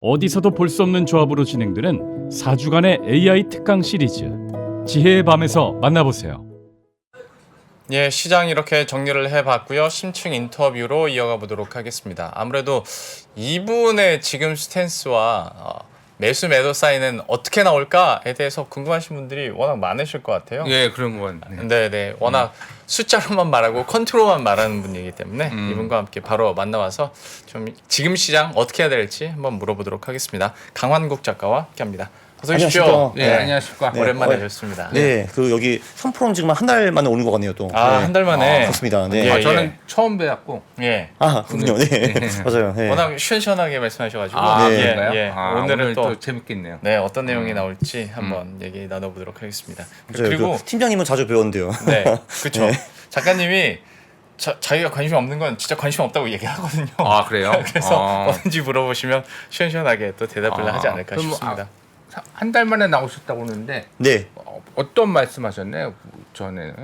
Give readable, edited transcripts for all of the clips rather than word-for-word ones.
어디서도 볼 수 없는 조합으로 진행되는 4주간의 AI 특강 시리즈 지혜의 밤에서 만나보세요. 예, 시장 이렇게 정리를 해봤고요. 심층 인터뷰로 이어가 보도록 하겠습니다. 아무래도 이분의 지금 스탠스와 매수 매도 사인은 어떻게 나올까에 대해서 궁금하신 분들이 워낙 많으실 것 같아요. 예, 그런 건. 네, 워낙 숫자로만 말하고 컨트롤만 말하는 분이기 때문에 이분과 함께 바로 만나와서 좀 지금 시장 어떻게 해야 될지 한번 물어보도록 하겠습니다. 강환국 작가와 함께합니다. 어서 오십시오. 안녕하십니까. 네, 안녕하십니까. 오랜만에 뵙습니다. 네, 그 여기 3프로는 지금 한 달 만에 오는 것 같네요, 또. 아, 네. 한 달 만에. 그렇습니다. 네. 예, 저는 처음 뵈었고. 예. 아, 그렇군요. 네. 맞아요. 네. 워낙 시원시원하게 말씀하셔가지고 네. 그런가요? 오늘은 오늘 또 재밌겠네요. 네, 어떤 내용이 나올지 한번 얘기 나눠보도록 하겠습니다. 맞아요. 그리고 그 팀장님은 자주 배웠는데요. 네, 그렇죠. 작가님이 자기가 관심 없는 건 진짜 관심 없다고 얘기하거든요. 아, 그래요? 그래서 뭐든지 물어보시면 시원시원하게 또 대답을 하지 않을까 그럼 싶습니다. 한 달 만에 나오셨다고 하는데 네. 어떤 말씀하셨나요? 전에는.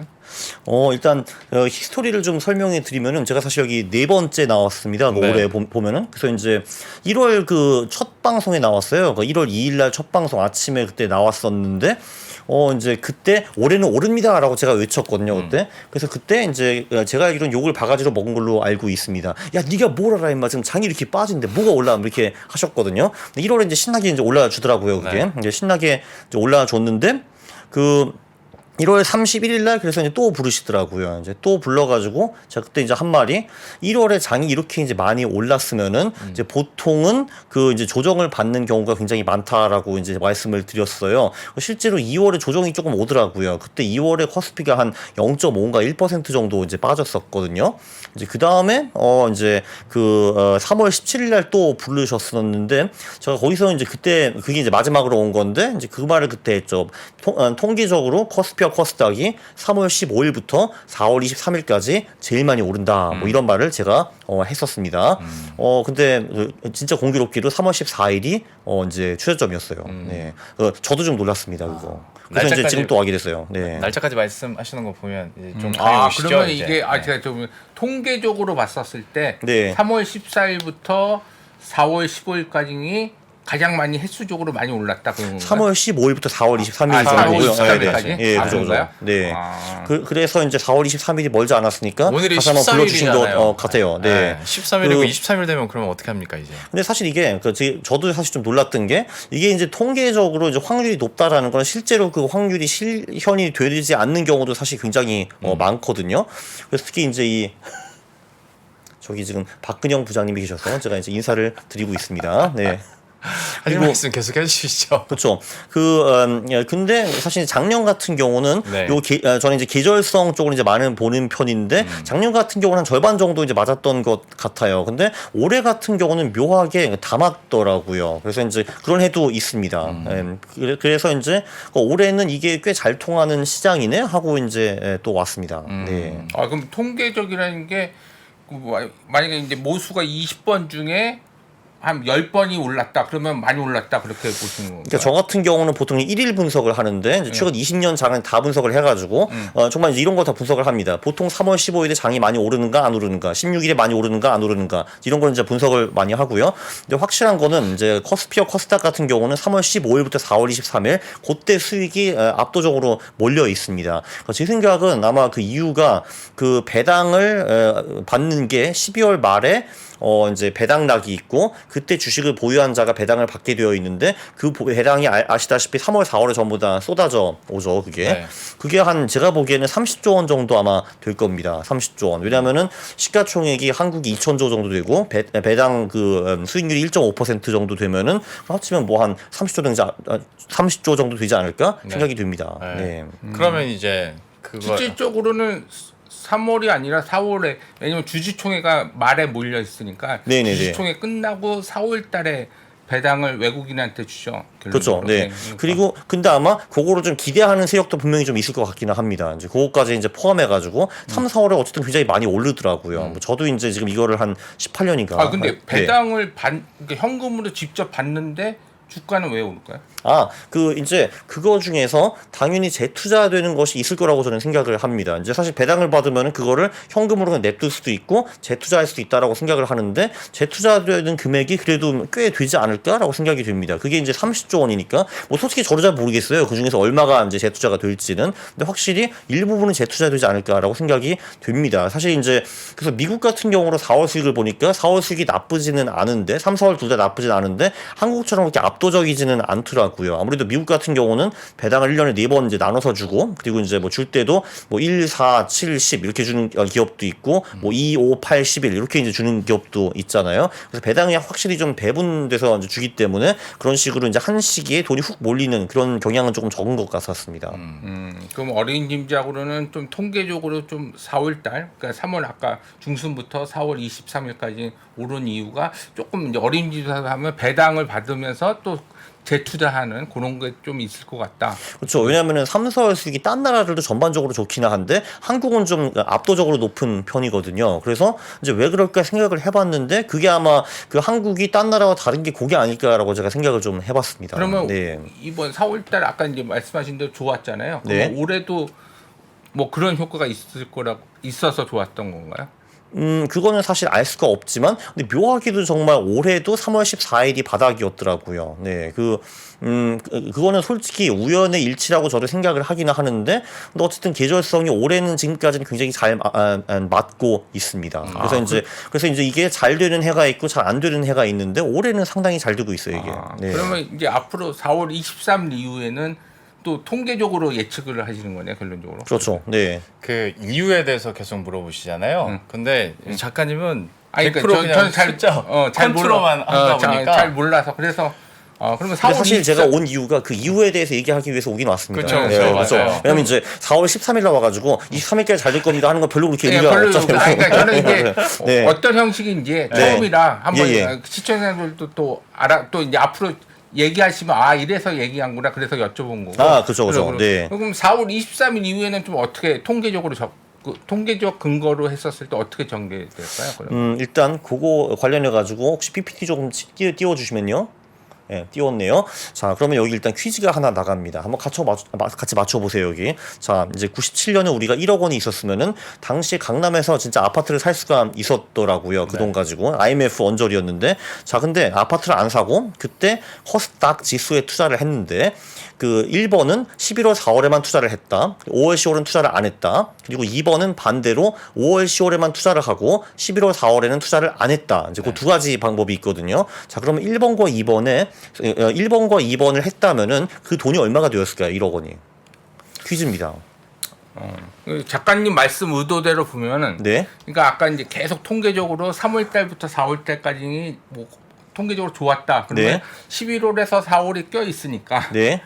일단 히스토리를 좀 설명해 드리면은 제가 사실 여기 네 번째 나왔습니다. 네. 올해 보면은 그래서 이제 1월 그 첫 방송에 나왔어요. 그 1월 2일 날 첫 방송 아침에 그때 나왔었는데 이제 그때 올해는 오릅니다라고 제가 외쳤거든요, 그때. 그래서 그때 이제 제가 알기로는 욕을 바가지로 먹은 걸로 알고 있습니다. 야, 네가 뭘 알아, 임마. 지금 장이 이렇게 빠진데 뭐가 올라와? 이렇게 하셨거든요. 근데 1월에 이제 신나게 이제 올라와 주더라고요, 그게. 네. 이제 신나게 이제 올라와 줬는데 1월 31일 날 그래서 이제 또 부르시더라고요. 이제 또 불러가지고 제가 그때 이제 한 말이 1월에 장이 이렇게 이제 많이 올랐으면은 이제 보통은 그 이제 조정을 받는 경우가 굉장히 많다라고 이제 말씀을 드렸어요. 실제로 2월에 조정이 조금 오더라고요. 그때 2월에 코스피가 한 0.5인가 1% 정도 이제 빠졌었거든요. 이제 그 다음에 이제 3월 17일 날 또 부르셨었는데 제가 거기서 이제 그때 그게 이제 마지막으로 온 건데 이제 그 말을 그때 했죠. 통계적으로 코스피와 코스닥이 3월 15일부터 4월 23일까지 제일 많이 오른다. 뭐 이런 말을 제가 했었습니다. 근데 진짜 공교롭게도 3월 14일이 이제 최저점이었어요. 네. 감이 좀 놀랐습니다, 그거. 그래서 이제 지금 또 하게 됐어요. 네. 날짜까지 말씀하시는 거 보면 이제 좀 감이 오시죠? 그러면 이제. 이게 제가 좀 통계적으로 봤었을 때 네. 3월 14일부터 4월 15일까지 가장 많이 횟수적으로 많이 올랐다 그런 건가요? 3월 15일부터 4월 23일 4월 정도고요. 23일까지? 예, 아, 그죠, 그런가요? 그죠. 네. 아. 그래서 이제 4월 23일이 멀지 않았으니까 오늘이 다시 한번 불러주신 13일이잖아요. 것 같아요. 네. 13일이고 그- 23일 되면 그러면 어떻게 합니까 이제? 근데 사실 이게 저도 사실 좀 놀랐던 게 이게 이제 통계적으로 이제 확률이 높다라는 건 실제로 그 확률이 실현이 되지 않는 경우도 사실 굉장히 많거든요. 그래서 특히 이제 저기 지금 박근영 부장님이 계셔서 제가 이제 인사를 드리고 있습니다. 네. 하실 말씀 계속 해주시죠. 그렇죠. 근데 사실 작년 같은 경우는 네. 저는 이제 계절성 쪽으로 이제 많은 보는 편인데 작년 같은 경우는 한 절반 정도 이제 맞았던 것 같아요. 근데 올해 같은 경우는 묘하게 다 맞더라고요. 그래서 이제 그런 해도 있습니다. 그래서 이제 올해는 이게 꽤 잘 통하는 시장이네 하고 이제 또 왔습니다. 네. 그럼 통계적이라는 게 만약에 이제 모수가 20번 중에 한 10번이 올랐다 그러면 많이 올랐다 그렇게 보시는 건가요? 그러니까 저 같은 경우는 보통 1일 분석을 하는데 이제 최근 20년 장은 다 분석을 해가지고 정말 이제 이런 거 다 분석을 합니다. 보통 3월 15일에 장이 많이 오르는가 안 오르는가, 16일에 많이 오르는가 안 오르는가 이런 걸 이제 분석을 많이 하고요. 근데 확실한 거는 이제 코스피와 코스닥 같은 경우는 3월 15일부터 4월 23일 그때 수익이 압도적으로 몰려 있습니다. 제 생각은 아마 그 이유가 그 배당을 받는 게 12월 말에 이제 배당락이 있고 그때 주식을 보유한 자가 배당을 받게 되어 있는데 그 배당이 아시다시피 3월 4월에 전부 다 쏟아져 오죠. 네. 그게 한 제가 보기에는 30조 원 정도 아마 될 겁니다. 30조 원. 왜냐면은 시가총액이 한국이 2천조 정도 되고 배당 그 수익률이 1.5% 정도 되면은 합치면 뭐 한 30조 정도 되지 않을까 생각이 듭니다. 네. 그러면 이제 그거 실질적으로는 3월이 아니라 4월에 왜냐면 주주총회가 말에 몰려 있으니까 네네네. 주주총회 끝나고 4월 달에 배당을 외국인한테 주죠. 그렇죠. 결론적으로. 네. 그러니까. 그리고 근데 아마 그거를 좀 기대하는 세력도 분명히 좀 있을 것 같기는 합니다. 이제 그거까지 이제 포함해가지고 3, 4월에 어쨌든 굉장히 많이 오르더라고요. 뭐 저도 이제 지금 이거를 한 18년인가. 근데 배당을 그러니까 현금으로 직접 받는데 주가는 왜 오를까요? 그 이제 그거 중에서 당연히 재투자되는 것이 있을 거라고 저는 생각을 합니다. 이제 사실 배당을 받으면 그거를 현금으로 그냥 냅둘 수도 있고 재투자할 수도 있다라고 생각을 하는데 재투자되는 금액이 그래도 꽤 되지 않을까라고 생각이 됩니다. 그게 이제 30조 원이니까 뭐 솔직히 저도 잘 모르겠어요. 그 중에서 얼마가 이제 재투자가 될지는. 근데 확실히 일부분은 재투자되지 않을까라고 생각이 됩니다. 사실 이제 그래서 미국 같은 경우로 4월 수익을 보니까 4월 수익이 나쁘지는 않은데 3, 4월 둘 다 나쁘진 않은데 한국처럼 그렇게 압도적이지는 않더라고요. 아무래도 미국 같은 경우는 배당을 1년에 4번 이제 나눠서 주고 그리고 이제 뭐 줄 때도 뭐 1, 4, 7, 10 이렇게 주는 기업도 있고 뭐 2, 5, 8, 11 이렇게 이제 주는 기업도 있잖아요. 그래서 배당이 확실히 좀 배분돼서 이제 주기 때문에 그런 식으로 이제 한 시기에 돈이 훅 몰리는 그런 경향은 조금 적은 것 같았습니다. 그럼 어린이집하고는 좀 통계적으로 좀 4월달, 그러니까 3월 아까 중순부터 4월 23일까지 오른 이유가 조금 이제 어린이집에서 하면 배당을 받으면서 또 재투자하는 그런 게 좀 있을 것 같다. 그렇죠. 왜냐하면은 3, 4월 수익이 딴 나라들도 전반적으로 좋기는 한데 한국은 좀 압도적으로 높은 편이거든요. 그래서 이제 왜 그럴까 생각을 해봤는데 그게 아마 그 한국이 딴 나라와 다른 게 그게 아닐까라고 제가 생각을 좀 해봤습니다. 그러면 네. 이번 4월달 아까 이제 말씀하신 대로 좋았잖아요. 네. 올해도 뭐 그런 효과가 있을 거라고 있어서 좋았던 건가요? 그거는 사실 알 수가 없지만, 근데 묘하게도 정말 올해도 3월 14일이 바닥이었더라고요. 네, 그거는 솔직히 우연의 일치라고 저도 생각을 하기는 하는데, 근데 어쨌든 계절성이 올해는 지금까지는 굉장히 잘 맞고 있습니다. 그래서 이제 이게 잘 되는 해가 있고 잘 안 되는 해가 있는데, 올해는 상당히 잘 되고 있어요, 이게. 네. 그러면 이제 앞으로 4월 23일 이후에는 또 통계적으로 예측을 하시는 거네요, 결론적으로. 그렇죠. 네. 그 이유에 대해서 계속 물어보시잖아요. 근데 작가님은 아니, 100% 그러니까 그냥 저는 숫자 잘 컨트롤만 하다 보니까 잘 몰라서 그래서 그러면 4월 근데 사실 24일 제가 온 이유가 그 이유에 대해서 얘기하기 위해서 오긴 왔습니다. 그쵸, 그렇죠. 맞아요. 왜냐면 이제 4월 13일 날 와가지고 23일까지 잘 될 겁니다 하는 건 별로 그렇게 의미가 별로 없잖아요. 그러니까 저는 이제 네. 어떤 형식인지 네. 처음이라 한번 예. 시청자들도 또 또 이제 앞으로 얘기하시면 이래서 얘기한구나 그래서 여쭤본 거고. 그렇죠. 네. 그럼 4월 23일 이후에는 좀 어떻게 통계적으로 통계적 근거로 했었을 때 어떻게 전개될까요? 그러면? 일단 그거 관련해 가지고 혹시 PPT 조금 띄워 주시면요. 네, 띄웠네요. 자, 그러면 여기 일단 퀴즈가 하나 나갑니다. 한번 같이 맞춰보세요, 여기. 자, 이제 97년에 우리가 1억 원이 있었으면은, 당시에 강남에서 진짜 아파트를 살 수가 있었더라고요. 그 돈 가지고. IMF 언저리였는데. 자, 근데 아파트를 안 사고, 그때 허스닥 지수에 투자를 했는데, 그 1번은 11월, 4월에만 투자를 했다. 5월, 10월은 투자를 안 했다. 그리고 2번은 반대로 5월, 10월에만 투자를 하고 11월, 4월에는 투자를 안 했다. 이제 그 두 가지 방법이 있거든요. 자, 그러면 1번과 2번을 했다면은 그 돈이 얼마가 되었을까요? 1억 원이. 퀴즈입니다. 작가님 말씀 의도대로 보면은 네. 그러니까 아까 이제 계속 통계적으로 3월 달부터 4월 달까지 뭐 통계적으로 좋았다. 그러면 네. 11월에서 4월이 껴 있으니까 네.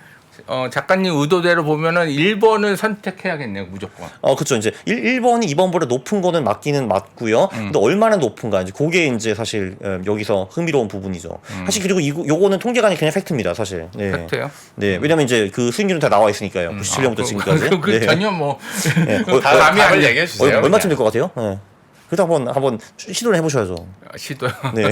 작가님 의도대로 보면은 1번을 선택해야겠네요, 무조건. 그쵸. 이제 1번이 2번보다 높은 거는 맞기는 맞고요. 근데 얼마나 높은가. 이제 그게 이제 사실 여기서 흥미로운 부분이죠. 사실 그리고 요거는 통계가 아니라 그냥 팩트입니다, 사실. 네. 팩트예요? 네. 왜냐면 이제 그 수익률은 다 나와 있으니까요. 97년부터 지금까지. 네. 전혀 뭐 네. 감이 안 답을 돼. 얘기해 주세요. 얼마쯤 될 것 같아요? 네. 그래도 한번 시도를 해보셔야죠. 시도요. 네.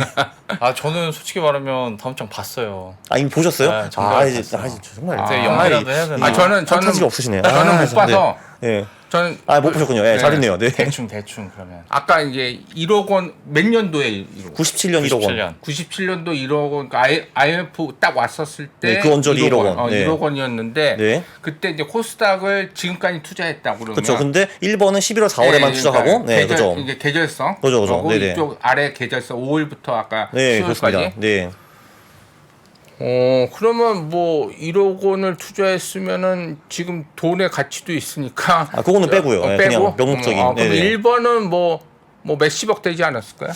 저는 솔직히 말하면 다음 장 봤어요. 이미 보셨어요? 네, 정말 이제 봤어요. 정말. 연기라도 해야 되나? 저는 판타지가 없으시네요. 저는 못 봐서 네. 저는 못 보셨군요. 네, 잘했네요. 네. 대충 그러면 아까 이제 1억 원 몇 년도에 1억 원? 97년 1억 원. 97년도 1억 원, 그러니까 IMF 딱 왔었을 때 네, 그 언저리 1억 원. 네. 1억 원이었는데 네. 그때 이제 코스닥을 지금까지 투자했다 그러면 그렇죠. 근데 1번은 11월 4월에만 투자하고, 네, 그렇죠. 이제 계절성, 그죠. 그리고 네네. 이쪽 아래 계절성 5월부터 아까 네, 10월까지. 그렇습니다. 네. 그러면 뭐 1억 원을 투자했으면은 지금 돈의 가치도 있으니까. 그거는 빼고요. 네, 그냥 명목적인. 그럼 네네. 1번은 뭐 몇십억 되지 않았을까요?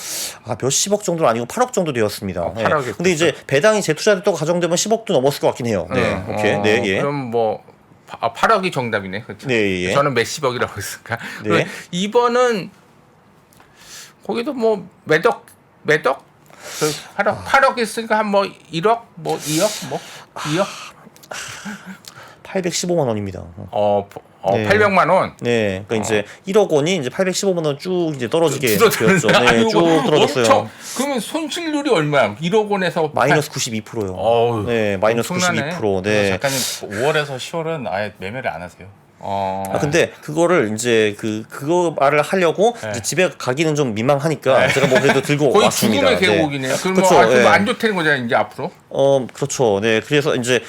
몇십억 정도는 아니고 8억 정도 되었습니다. 네. 8억이 근데 이제 배당이 재투자됐다고 가정되면 10억도 넘었을 것 같긴 해요. 네. 오케이. 네, 예. 그럼 뭐 8억이 정답이네. 그렇죠? 네, 예. 저는 몇십억이라고 했으니까. 네. 2번은 거기도 뭐 몇억? 8억 있으니까 한 뭐 1억? 뭐 2억? 뭐 2억? 815만 원입니다. 네. 800만 원. 네, 그러니까 이제 1억 원이 이제 815만 원 쭉 이제 떨어지게 되었죠. 네, 아이고, 쭉 떨어졌어요. 그러면 손실률이 얼마야? 1억 원에서 마이너스 92%요. 어우, 네, 마이너스 엄청나네. 92%. 네. 작가님 5월에서 10월은 아예 매매를 안 하세요. 근데 그거를 이제 그거 말을 하려고 네. 이제 집에 가기는 좀 민망하니까 제가 뭐 그래도 들고 거의 왔습니다. 죽음의 계곡이네요. 그럼 그쵸, 뭐, 예. 안 좋다는 거잖아요, 이제 앞으로. 그렇죠. 네, 그래서 이제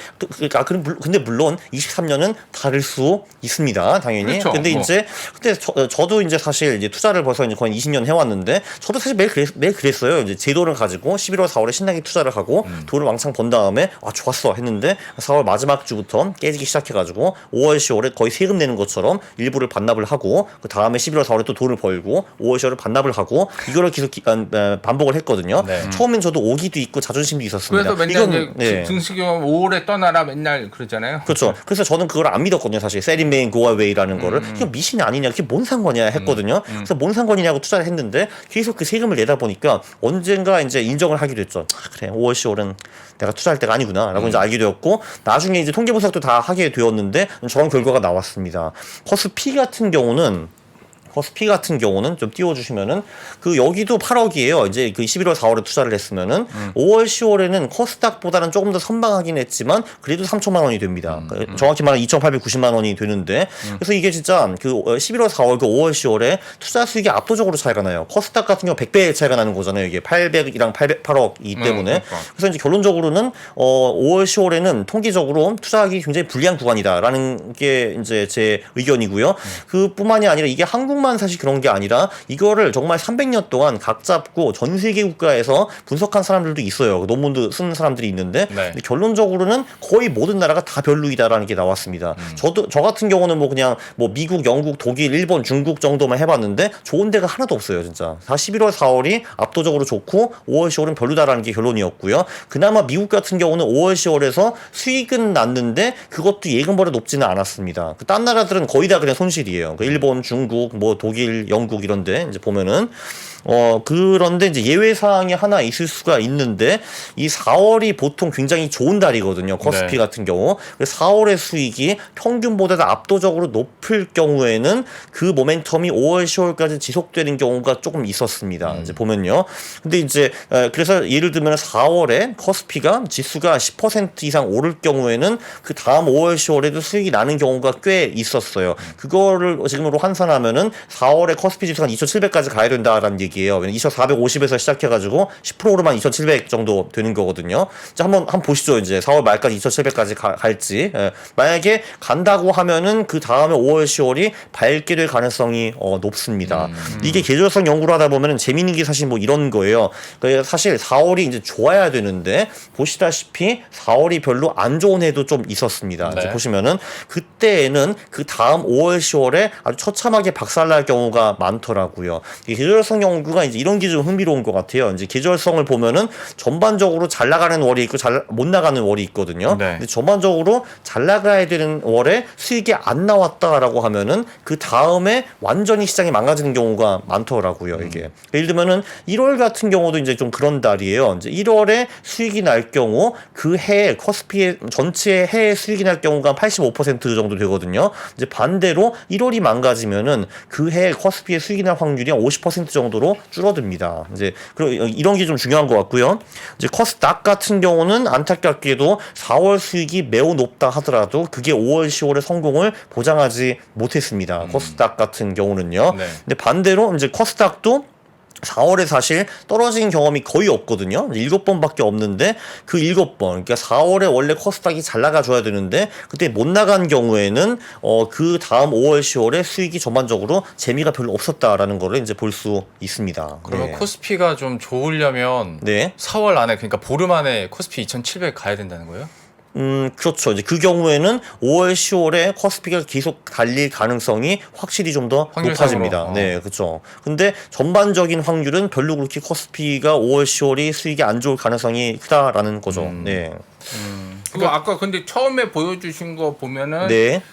근데 물론 23년은 다를 수 있습니다, 당연히. 그렇죠. 근데 뭐. 이제 저도 이제 사실 이제 투자를 벌써 이제 거의 20년 해왔는데 저도 사실 매일 그랬어요. 이제 제 돈을 가지고 11월, 4월에 신나게 투자를 하고 돈을 왕창 번 다음에 좋았어 했는데 4월 마지막 주부터 깨지기 시작해가지고 5월, 10월에 거의 세금 내는 것처럼 일부를 반납을 하고 그 다음에 11월, 4월에 또 돈을 벌고 5월, 10월에 반납을 하고 이거를 계속 반복을 했거든요. 네. 처음엔 저도 오기도 있고 자존심도 있었습니다. 그래서 맨날 이제 등식이면 5월에 떠나라 맨날 그러잖아요. 그렇죠. 그래서 저는 그걸 안 믿었거든요, 사실. 세린메인 고아웨이라는 거를. 이게 미신이 아니냐, 그게 뭔 상관이야 했거든요. 그래서 뭔 상관이냐고 투자를 했는데 계속 그 세금을 내다 보니까 언젠가 이제 인정을 하기로 했죠. 그래, 5월, 10월은 내가 투자할 때가 아니구나라고 이제 알게 되었고 나중에 이제 통계 분석도 다 하게 되었는데 저런 결과가 나왔습니다. 코스피 같은 경우는 좀 띄워주시면은 여기도 8억이에요. 이제 11월 4월에 투자를 했으면은 5월 10월에는 코스닥보다는 조금 더 선방하긴 했지만 그래도 3천만 원이 됩니다. 정확히 말하면 2,890만 원이 되는데 그래서 이게 진짜 11월 4월 5월 10월에 투자 수익이 압도적으로 차이가 나요. 코스닥 같은 경우 100배 차이가 나는 거잖아요. 이게 800이랑 8억이기 때문에 그러니까. 그래서 이제 결론적으로는 5월 10월에는 통계적으로 투자하기 굉장히 불리한 구간이다라는 게 이제 제 의견이고요. 그뿐만이 아니라 이게 한국만 사실 그런 게 아니라 이거를 정말 300년 동안 각 잡고 전 세계 국가에서 분석한 사람들도 있어요. 논문도 쓴 사람들이 있는데 네. 근데 결론적으로는 거의 모든 나라가 다 별로이다라는 게 나왔습니다. 저 같은 경우는 뭐 그냥 뭐 미국, 영국, 독일, 일본, 중국 정도만 해봤는데 좋은 데가 하나도 없어요, 진짜. 다 11월, 4월이 압도적으로 좋고 5월, 10월은 별로다라는 게 결론이었고요. 그나마 미국 같은 경우는 5월, 10월에서 수익은 났는데 그것도 예금보다 높지는 않았습니다. 딴 나라들은 거의 다 그냥 손실이에요. 일본, 중국, 뭐 독일, 영국 이런데 이제 보면은 그런데 이제 예외 사항이 하나 있을 수가 있는데 이 4월이 보통 굉장히 좋은 달이거든요. 코스피 네. 같은 경우. 4월의 수익이 평균보다 압도적으로 높을 경우에는 그 모멘텀이 5월, 10월까지 지속되는 경우가 조금 있었습니다. 이제 보면요. 근데 이제 그래서 예를 들면 4월에 코스피가 지수가 10% 이상 오를 경우에는 그 다음 5월, 10월에도 수익이 나는 경우가 꽤 있었어요. 그거를 지금으로 환산하면은 4월에 코스피 지수가 한 2,700까지 가야 된다라는 얘기예요. 2,450에서 시작해가지고 10% 오르면 2,700 정도 되는 거거든요. 자, 한번 보시죠. 이제 4월 말까지 2,700까지 갈지. 만약에 간다고 하면은 그 다음에 5월, 10월이 밝게 될 가능성이 높습니다. 이게 계절성 연구를 하다 보면은 재미있는 게 사실 뭐 이런 거예요. 그러니까 사실 4월이 이제 좋아야 되는데 보시다시피 4월이 별로 안 좋은 해도 좀 있었습니다. 네. 이제 보시면은 그때에는 그 다음 5월, 10월에 아주 처참하게 박살날 경우가 많더라고요. 이 계절성 연구가 이제 이런 게 좀 흥미로운 것 같아요. 이제 계절성을 보면은 전반적으로 잘 나가는 월이 있고 잘 못 나가는 월이 있거든요. 네. 근데 전반적으로 잘 나가야 되는 월에 수익이 안 나왔다라고 하면은 그 다음에 완전히 시장이 망가지는 경우가 많더라고요. 이게 예를 들면은 1월 같은 경우도 이제 좀 그런 달이에요. 이제 1월에 수익이 날 경우 그 해 코스피의 전체 해의 수익이 날 경우가 85% 정도 되거든요. 이제 반대로 1월이 망가지면은 그 해 코스피의 수익이 날 확률이 50% 정도로 줄어듭니다. 이제 이런 게 좀 중요한 것 같고요. 이제 코스닥 같은 경우는 안타깝게도 4월 수익이 매우 높다 하더라도 그게 5월, 10월의 성공을 보장하지 못했습니다. 코스닥 같은 경우는요. 네. 근데 반대로 이제 코스닥도 4월에 사실 떨어진 경험이 거의 없거든요. 7번밖에 없는데 그 7번, 그러니까 4월에 원래 코스닥이 잘 나가줘야 되는데 그때 못 나간 경우에는 그 다음 5월, 10월에 수익이 전반적으로 재미가 별로 없었다라는 거를 이제 볼 수 있습니다. 그러면 네. 코스피가 좀 좋으려면 네. 4월 안에 그러니까 보름 안에 코스피 2,700 가야 된다는 거예요? 그렇죠. 이제 그 경우에는 5월, 10월에 코스피가 계속 달릴 가능성이 확실히 좀 더 확률상으로. 높아집니다. 네, 그렇죠. 근데 전반적인 확률은 별로 그렇게 코스피가 5월, 10월이 수익이 안 좋을 가능성이 크다라는 거죠. 네. 그거 아까 근데 처음에 보여주신 거 보면은 네.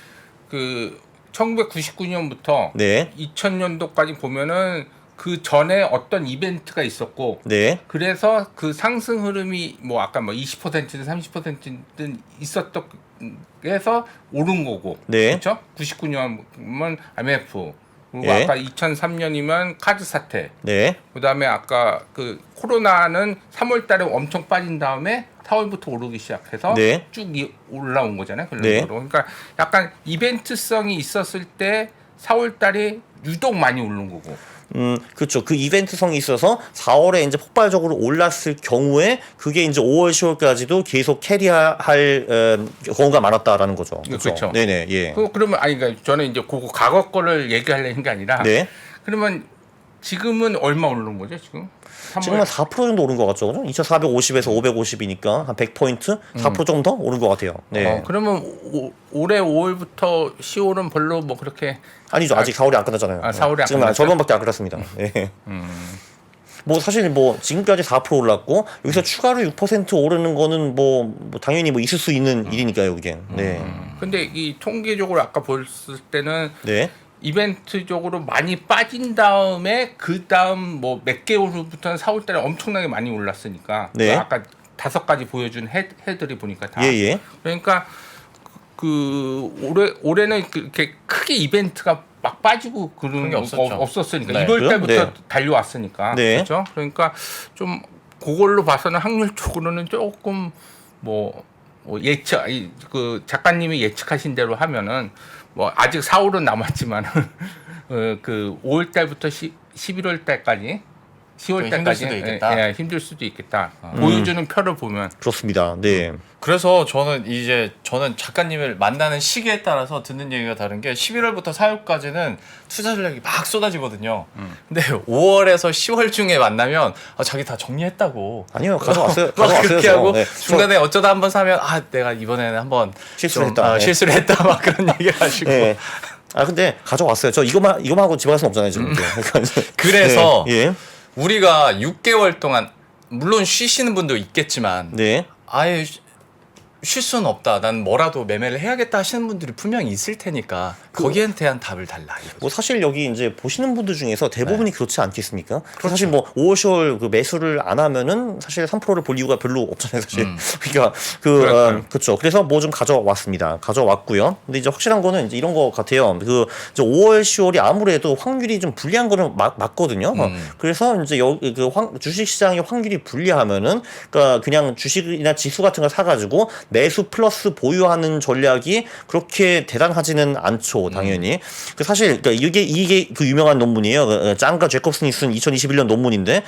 그 1999년부터 네. 2000년도까지 보면은 그 전에 어떤 이벤트가 있었고 네. 그래서 그 상승 흐름이 뭐 아까 뭐 20%든 30%든 있었던 에서 오른 거고, 네. 그렇죠? 99년은 IMF, 그리고 예. 아까 2003년이면 카드 사태, 네. 그다음에 아까 그 코로나는 3월달에 엄청 빠진 다음에 4월부터 오르기 시작해서 네. 쭉 올라온 거잖아요. 네. 그러니까 약간 이벤트성이 있었을 때 4월달에 유독 많이 오른 거고. 그렇죠. 그 이벤트성이 있어서 4월에 이제 폭발적으로 올랐을 경우에 그게 이제 5월, 10월까지도 계속 캐리할 경우가 많았다라는 거죠. 그렇죠. 네네. 예. 그러면 아니 그러니까 저는 이제 그거 과거 거를 얘기하려는 게 아니라 네. 그러면 지금은 얼마 오른 거죠, 지금? 3월. 지금은 4% 정도 오른 것 같죠. 2,450에서 550이니까 한 100포인트? 4% 정도 오른 것 같아요. 네. 그러면 올해 5월부터 10월은 별로 뭐 그렇게 아니죠. 아직 4월이 안 끝났잖아요. 4월이 안 지금 끝났어요? 절반밖에 안 끝났습니다. 네. 뭐 사실 뭐 지금까지 4% 올랐고 여기서 추가로 6% 오르는 거는 뭐 당연히 뭐 있을 수 있는 일이니까요, 그게. 네. 근데 이 통계적으로 아까 봤을 때는 네. 이벤트적으로 많이 빠진 다음에 그 다음 뭐 몇 개월 후부터는 4월달에 엄청나게 많이 올랐으니까 네. 그 아까 5가지 보여준 해들이 보니까 다 예, 예. 그러니까 그 올해는 그렇게 크게 이벤트가 막 빠지고 그런 게 없었죠. 없었으니까 네. 1월 달부터 네. 달려왔으니까 네. 그렇죠. 그러니까 좀 그걸로 봐서는 확률적으로는 조금 뭐 예측 그 작가님이 예측하신 대로 하면은 뭐 아직 4월은 남았지만은 그 5월 달부터 11월 달까지 10월 힘들 달까지 수도 있겠다. 예, 힘들 수도 있겠다. 보여주는 표를 보면 그렇습니다. 네. 그래서 저는 작가님을 만나는 시기에 따라서 듣는 얘기가 다른 게 11월부터 4월까지는 투자 전략이 막 쏟아지거든요. 근데 5월에서 10월 중에 만나면 자기 다 정리했다고. 아니요. 가져왔어요. 막 가져왔어요. 그렇게 저. 하고 네. 중간에 어쩌다 한번 사면 내가 이번에는 한번 실수를 좀, 했다. 네. 실수를 했다 막 그런 얘기 하시고. 네. 아 근데 가져왔어요. 저 이거만 하고 집에 갈 수는 없잖아요, 지금. 그래서 네. 예. 우리가 6개월 동안 물론 쉬시는 분도 있겠지만 네. 아예 쉴 수는 없다. 난 뭐라도 매매를 해야겠다 하시는 분들이 분명히 있을 테니까 거기에 대한 답을 달라. 이거죠. 뭐 사실 여기 이제 보시는 분들 중에서 대부분이 그렇지 않겠습니까? 그렇죠. 사실 뭐 5월, 10월 그 매수를 안 하면은 사실 3%를 볼 이유가 별로 없잖아요, 사실. 그러니까 그렇죠. 그래서 뭐 좀 가져왔습니다. 가져왔고요. 근데 이제 확실한 거는 이제 이런 거 같아요. 그 이제 5월, 10월이 아무래도 확률이 좀 불리한 거는 맞거든요. 그래서 이제 여기 주식 시장의 확률이 불리하면은 그러니까 그냥 주식이나 지수 같은 걸 사가지고 매수 플러스 보유하는 전략이 그렇게 대단하지는 않죠, 당연히. 그 사실 그러니까 이게 그 유명한 논문이에요. 짱과 제콥슨이 쓴 2021년 논문인데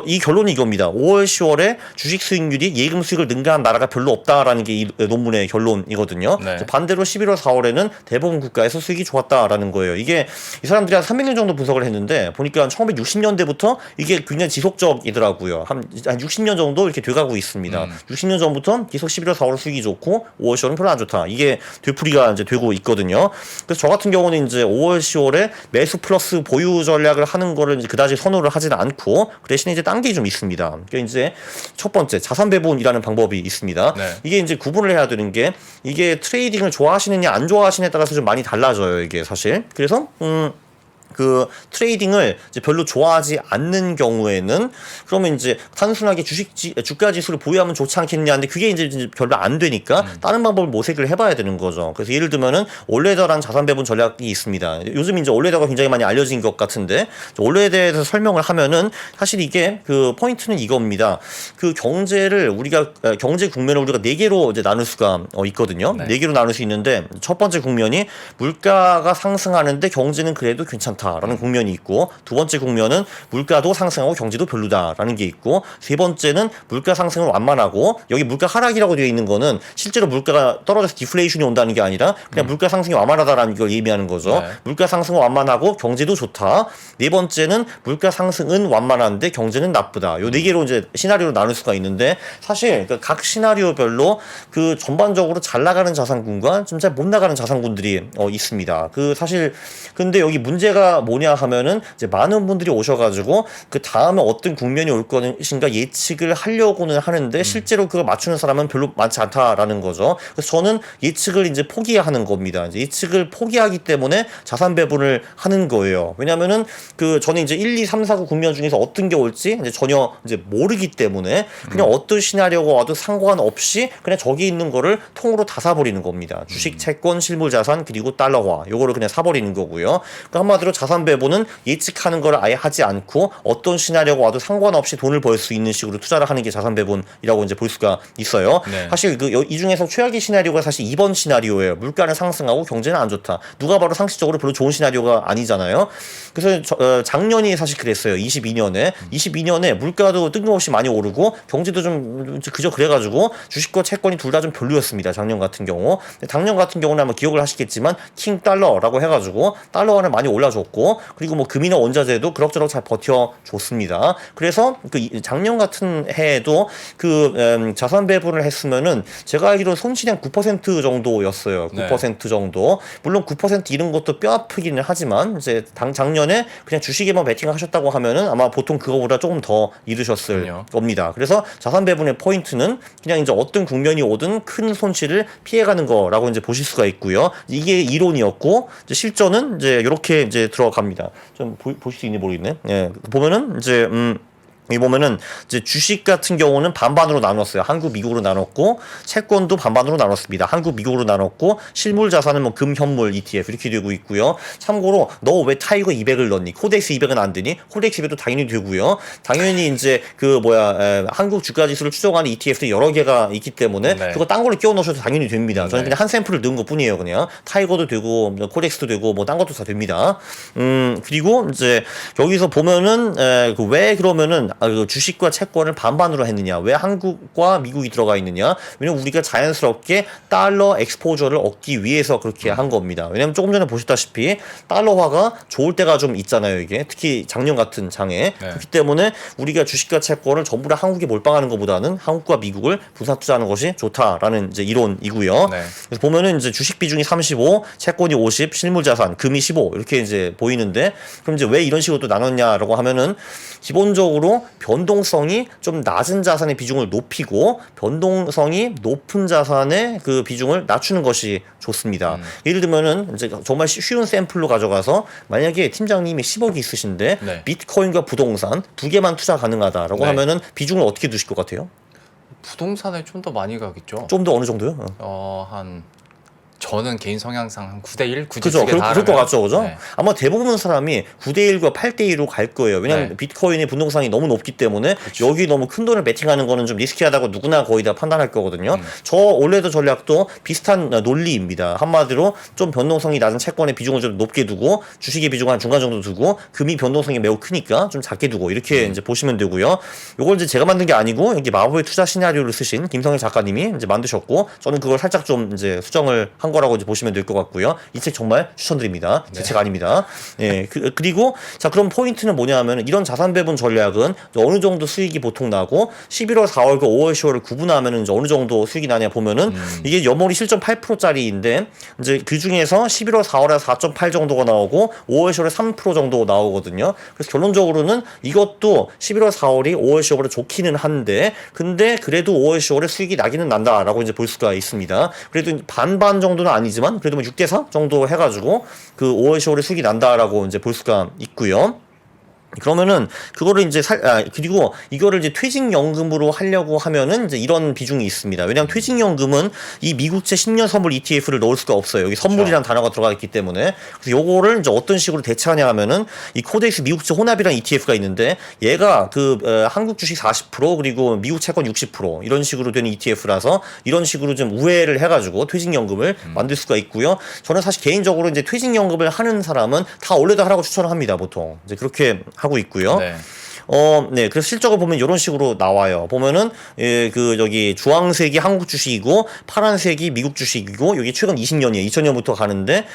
이 결론이 이겁니다. 5월, 10월에 주식 수익률이 예금 수익을 능가한 나라가 별로 없다라는 게 이 논문의 결론이거든요. 네. 반대로 11월, 4월에는 대부분 국가에서 수익이 좋았다라는 거예요. 이게 이 사람들이 한 300년 정도 분석을 했는데 보니까 1960년대부터 이게 굉장히 지속적이더라고요. 한 60년 정도 이렇게 돼가고 있습니다. 60년 전부터 계속 11월, 4월 수익이 좋고 5월, 10월은 별로 안 좋다. 이게 되풀이가 이제 되고 있거든요. 그래서 저 같은 경우는 이제 5월, 10월에 매수 플러스 보유 전략을 하는 거를 이제 그다지 선호를 하지는 않고 그 대신에 이제 딴 게 좀 있습니다. 그러니까 이제 첫 번째 자산 배분이라는 방법이 있습니다. 네. 이게 이제 구분을 해야 되는 게 이게 트레이딩을 좋아하시느냐 안 좋아하시느냐에 따라서 좀 많이 달라져요. 이게 사실. 그래서 그 트레이딩을 이제 별로 좋아하지 않는 경우에는 그러면 이제 단순하게 주가 지수를 보유하면 좋지 않겠냐는데 그게 이제 별로 안 되니까 다른 방법을 모색을 해봐야 되는 거죠. 그래서 예를 들면은 올레더라는 자산 배분 전략이 있습니다. 요즘 이제 올레더가 굉장히 많이 알려진 것 같은데 올레더에 대해서 설명을 하면은 사실 이게 그 포인트는 이겁니다. 그 경제를 우리가 경제 국면을 우리가 네 개로 이제 나눌 수가 있거든요. 네 개로 나눌 수 있는데 첫 번째 국면이 물가가 상승하는데 경제는 그래도 괜찮다. 라는 국면이 있고 두 번째 국면은 물가도 상승하고 경제도 별로다라는 게 있고 세 번째는 물가 상승을 완만하고 여기 물가 하락이라고 되어 있는 거는 실제로 물가가 떨어져서 디플레이션이 온다는 게 아니라 그냥 물가 상승이 완만하다라는 걸 의미하는 거죠. 네. 물가 상승은 완만하고 경제도 좋다. 네 번째는 물가 상승은 완만한데 경제는 나쁘다. 요 네 개로 이제 시나리오로 나눌 수가 있는데 사실 그러니까 각 시나리오별로 그 전반적으로 잘 나가는 자산군과 좀 잘 못 나가는 자산군들이 있습니다. 그 사실 근데 여기 문제가 이유가 뭐냐 하면은 이제 많은 분들이 오셔가지고 그 다음에 어떤 국면이 올 것인가 예측을 하려고는 하는데 실제로 그걸 맞추는 사람은 별로 많지 않다라는 거죠. 그래서 저는 예측을 이제 포기하는 겁니다. 이제 예측을 포기하기 때문에 자산 배분을 하는 거예요. 왜냐면은 그 저는 이제 1, 2, 3, 4, 9 국면 중에서 어떤 게 올지 이제 전혀 이제 모르기 때문에 그냥 어떤 시나리오가 와도 상관없이 그냥 저기 있는 거를 통으로 다 사버리는 겁니다. 주식, 채권, 실물 자산 그리고 달러화 요거를 그냥 사버리는 거고요. 그러니까 한마디로 자산 배분은 예측하는 걸 아예 하지 않고 어떤 시나리오가 와도 상관없이 돈을 벌 수 있는 식으로 투자를 하는 게 자산 배분이라고 이제 볼 수가 있어요. 네. 사실 이 중에서 최악의 시나리오가 사실 2번 시나리오예요. 물가는 상승하고 경제는 안 좋다. 누가 봐도 상식적으로 별로 좋은 시나리오가 아니잖아요. 그래서 작년이 사실 그랬어요. 22년에 물가도 뜬금없이 많이 오르고 경제도 좀 그저 그래가지고 주식과 채권이 둘 다 좀 별로였습니다. 작년 같은 경우. 작년 같은 경우는 아마 기억을 하시겠지만 킹 달러라고 해가지고 달러화는 많이 올라줬고 그리고 뭐 금이나 원자재도 그럭저럭 잘 버텨줬습니다. 그래서 그 작년 같은 해에도 그 자산 배분을 했으면은 제가 알기로 손실이 한 9% 정도였어요. 9% 정도. 물론 9% 이런 것도 뼈 아프기는 하지만 이제 작년에 그냥 주식에만 베팅을 하셨다고 하면은 아마 보통 그거보다 조금 더 잃으셨을 겁니다. 그래서 자산 배분의 포인트는 그냥 이제 어떤 국면이 오든 큰 손실을 피해가는 거라고 이제 보실 수가 있고요. 이게 이론이었고 이제 실전은 이제 이렇게 이제 들어갑니다. 좀 보실 수 있는지 모르겠네. 예. 보면은 이제 여기 보면은 이제 주식 같은 경우는 반반으로 나눴어요. 한국, 미국으로 나눴고 채권도 반반으로 나눴습니다. 한국, 미국으로 나눴고 실물 자산은 뭐 금, 현물, ETF 이렇게 되고 있고요. 참고로 너 왜 타이거 200을 넣니? 코덱스 200은 안 되니? 코덱스 200도 당연히 되고요. 당연히 이제 그 한국 주가 지수를 추정하는 ETF도 여러 개가 있기 때문에 그거 딴 걸로 끼워 넣으셔도 당연히 됩니다. 저는 그냥 한 샘플을 넣은 것뿐이에요. 그냥 타이거도 되고 코덱스도 되고 뭐 딴 것도 다 됩니다. 그리고 이제 여기서 보면은 왜 그러면은 그 주식과 채권을 반반으로 했느냐? 왜 한국과 미국이 들어가 있느냐? 왜냐면 우리가 자연스럽게 달러 엑스포저를 얻기 위해서 그렇게 한 겁니다. 왜냐면 조금 전에 보셨다시피 달러화가 좋을 때가 좀 있잖아요. 이게 특히 작년 같은 장에 그렇기 때문에 우리가 주식과 채권을 전부 다 한국에 몰빵하는 것보다는 한국과 미국을 분산 투자하는 것이 좋다라는 이제 이론이고요. 그래서 보면은 이제 주식 비중이 35, 채권이 50, 실물 자산, 금이 15 이렇게 이제 보이는데 그럼 이제 왜 이런 식으로 또 나눴냐라고 하면은 기본적으로 변동성이 좀 낮은 자산의 비중을 높이고 변동성이 높은 자산의 그 비중을 낮추는 것이 좋습니다. 예를 들면은 이제 정말 쉬운 샘플로 가져가서 만약에 팀장님이 10억이 있으신데 비트코인과 부동산 두 개만 투자 가능하다라고 하면은 비중을 어떻게 두실 것 같아요? 부동산에 좀 더 많이 가겠죠. 좀 더 어느 정도요? 저는 개인 성향상 한 9대1? 굳이 그죠. 두개 다 그럴 것 같죠. 그죠? 네. 아마 대부분 사람이 9대1과 8대1로 갈 거예요. 왜냐면 비트코인의 부동산이 너무 높기 때문에 여기 너무 큰 돈을 베팅하는 거는 좀 리스키하다고 누구나 거의 다 판단할 거거든요. 저 원래도 전략도 비슷한 논리입니다. 한마디로 좀 변동성이 낮은 채권의 비중을 좀 높게 두고 주식의 비중을 한 중간 정도 두고 금이 변동성이 매우 크니까 좀 작게 두고 이렇게 이제 보시면 되고요. 요걸 이제 제가 만든 게 아니고 여기 마법의 투자 시나리오를 쓰신 김성일 작가님이 이제 만드셨고 저는 그걸 살짝 좀 이제 수정을 한 거라고 이제 보시면 될 것 같고요. 이 책 정말 추천드립니다. 제 책 아닙니다. 예. 그리고 자 그럼 포인트는 뭐냐 하면 이런 자산 배분 전략은 어느 정도 수익이 보통 나고 11월, 4월과 5월, 10월을 구분하면은 이제 어느 정도 수익이 나냐 보면은 이게 연물이 7.8%짜리인데 이제 그 중에서 11월, 4월에 4.8 정도가 나오고 5월, 10월에 3% 정도 나오거든요. 그래서 결론적으로는 이것도 11월, 4월이 5월, 10월에 좋기는 한데 근데 그래도 5월, 10월에 수익이 나기는 난다라고 이제 볼 수가 있습니다. 그래도 반반 정도는 아니지만 그래도 뭐 6대4 정도 해가지고 그 5월 10월에 수익이 난다라고 이제 볼 수가 있고요. 그러면은 그거를 이제 그리고 이거를 이제 퇴직연금으로 하려고 하면은 이제 이런 비중이 있습니다. 왜냐하면 퇴직연금은 이 미국채 10년 선물 ETF를 넣을 수가 없어요. 여기 선물이라는 단어가 들어가 있기 때문에 그래서 요거를 이제 어떤 식으로 대체하냐 하면은 이 코덱스 미국채 혼합이라는 ETF가 있는데 얘가 그 한국 주식 40% 그리고 미국 채권 60% 이런 식으로 되는 ETF라서 이런 식으로 좀 우회를 해가지고 퇴직연금을 만들 수가 있고요. 저는 사실 개인적으로 이제 퇴직연금을 하는 사람은 다 원래도 하라고 추천을 합니다. 보통 이제 그렇게 하고 있고요. 네. 그래서 실적을 보면 이런 식으로 나와요. 보면은 그 여기 주황색이 한국 주식이고 파란색이 미국 주식이고 여기 최근 20년이에요. 2000년부터 가는데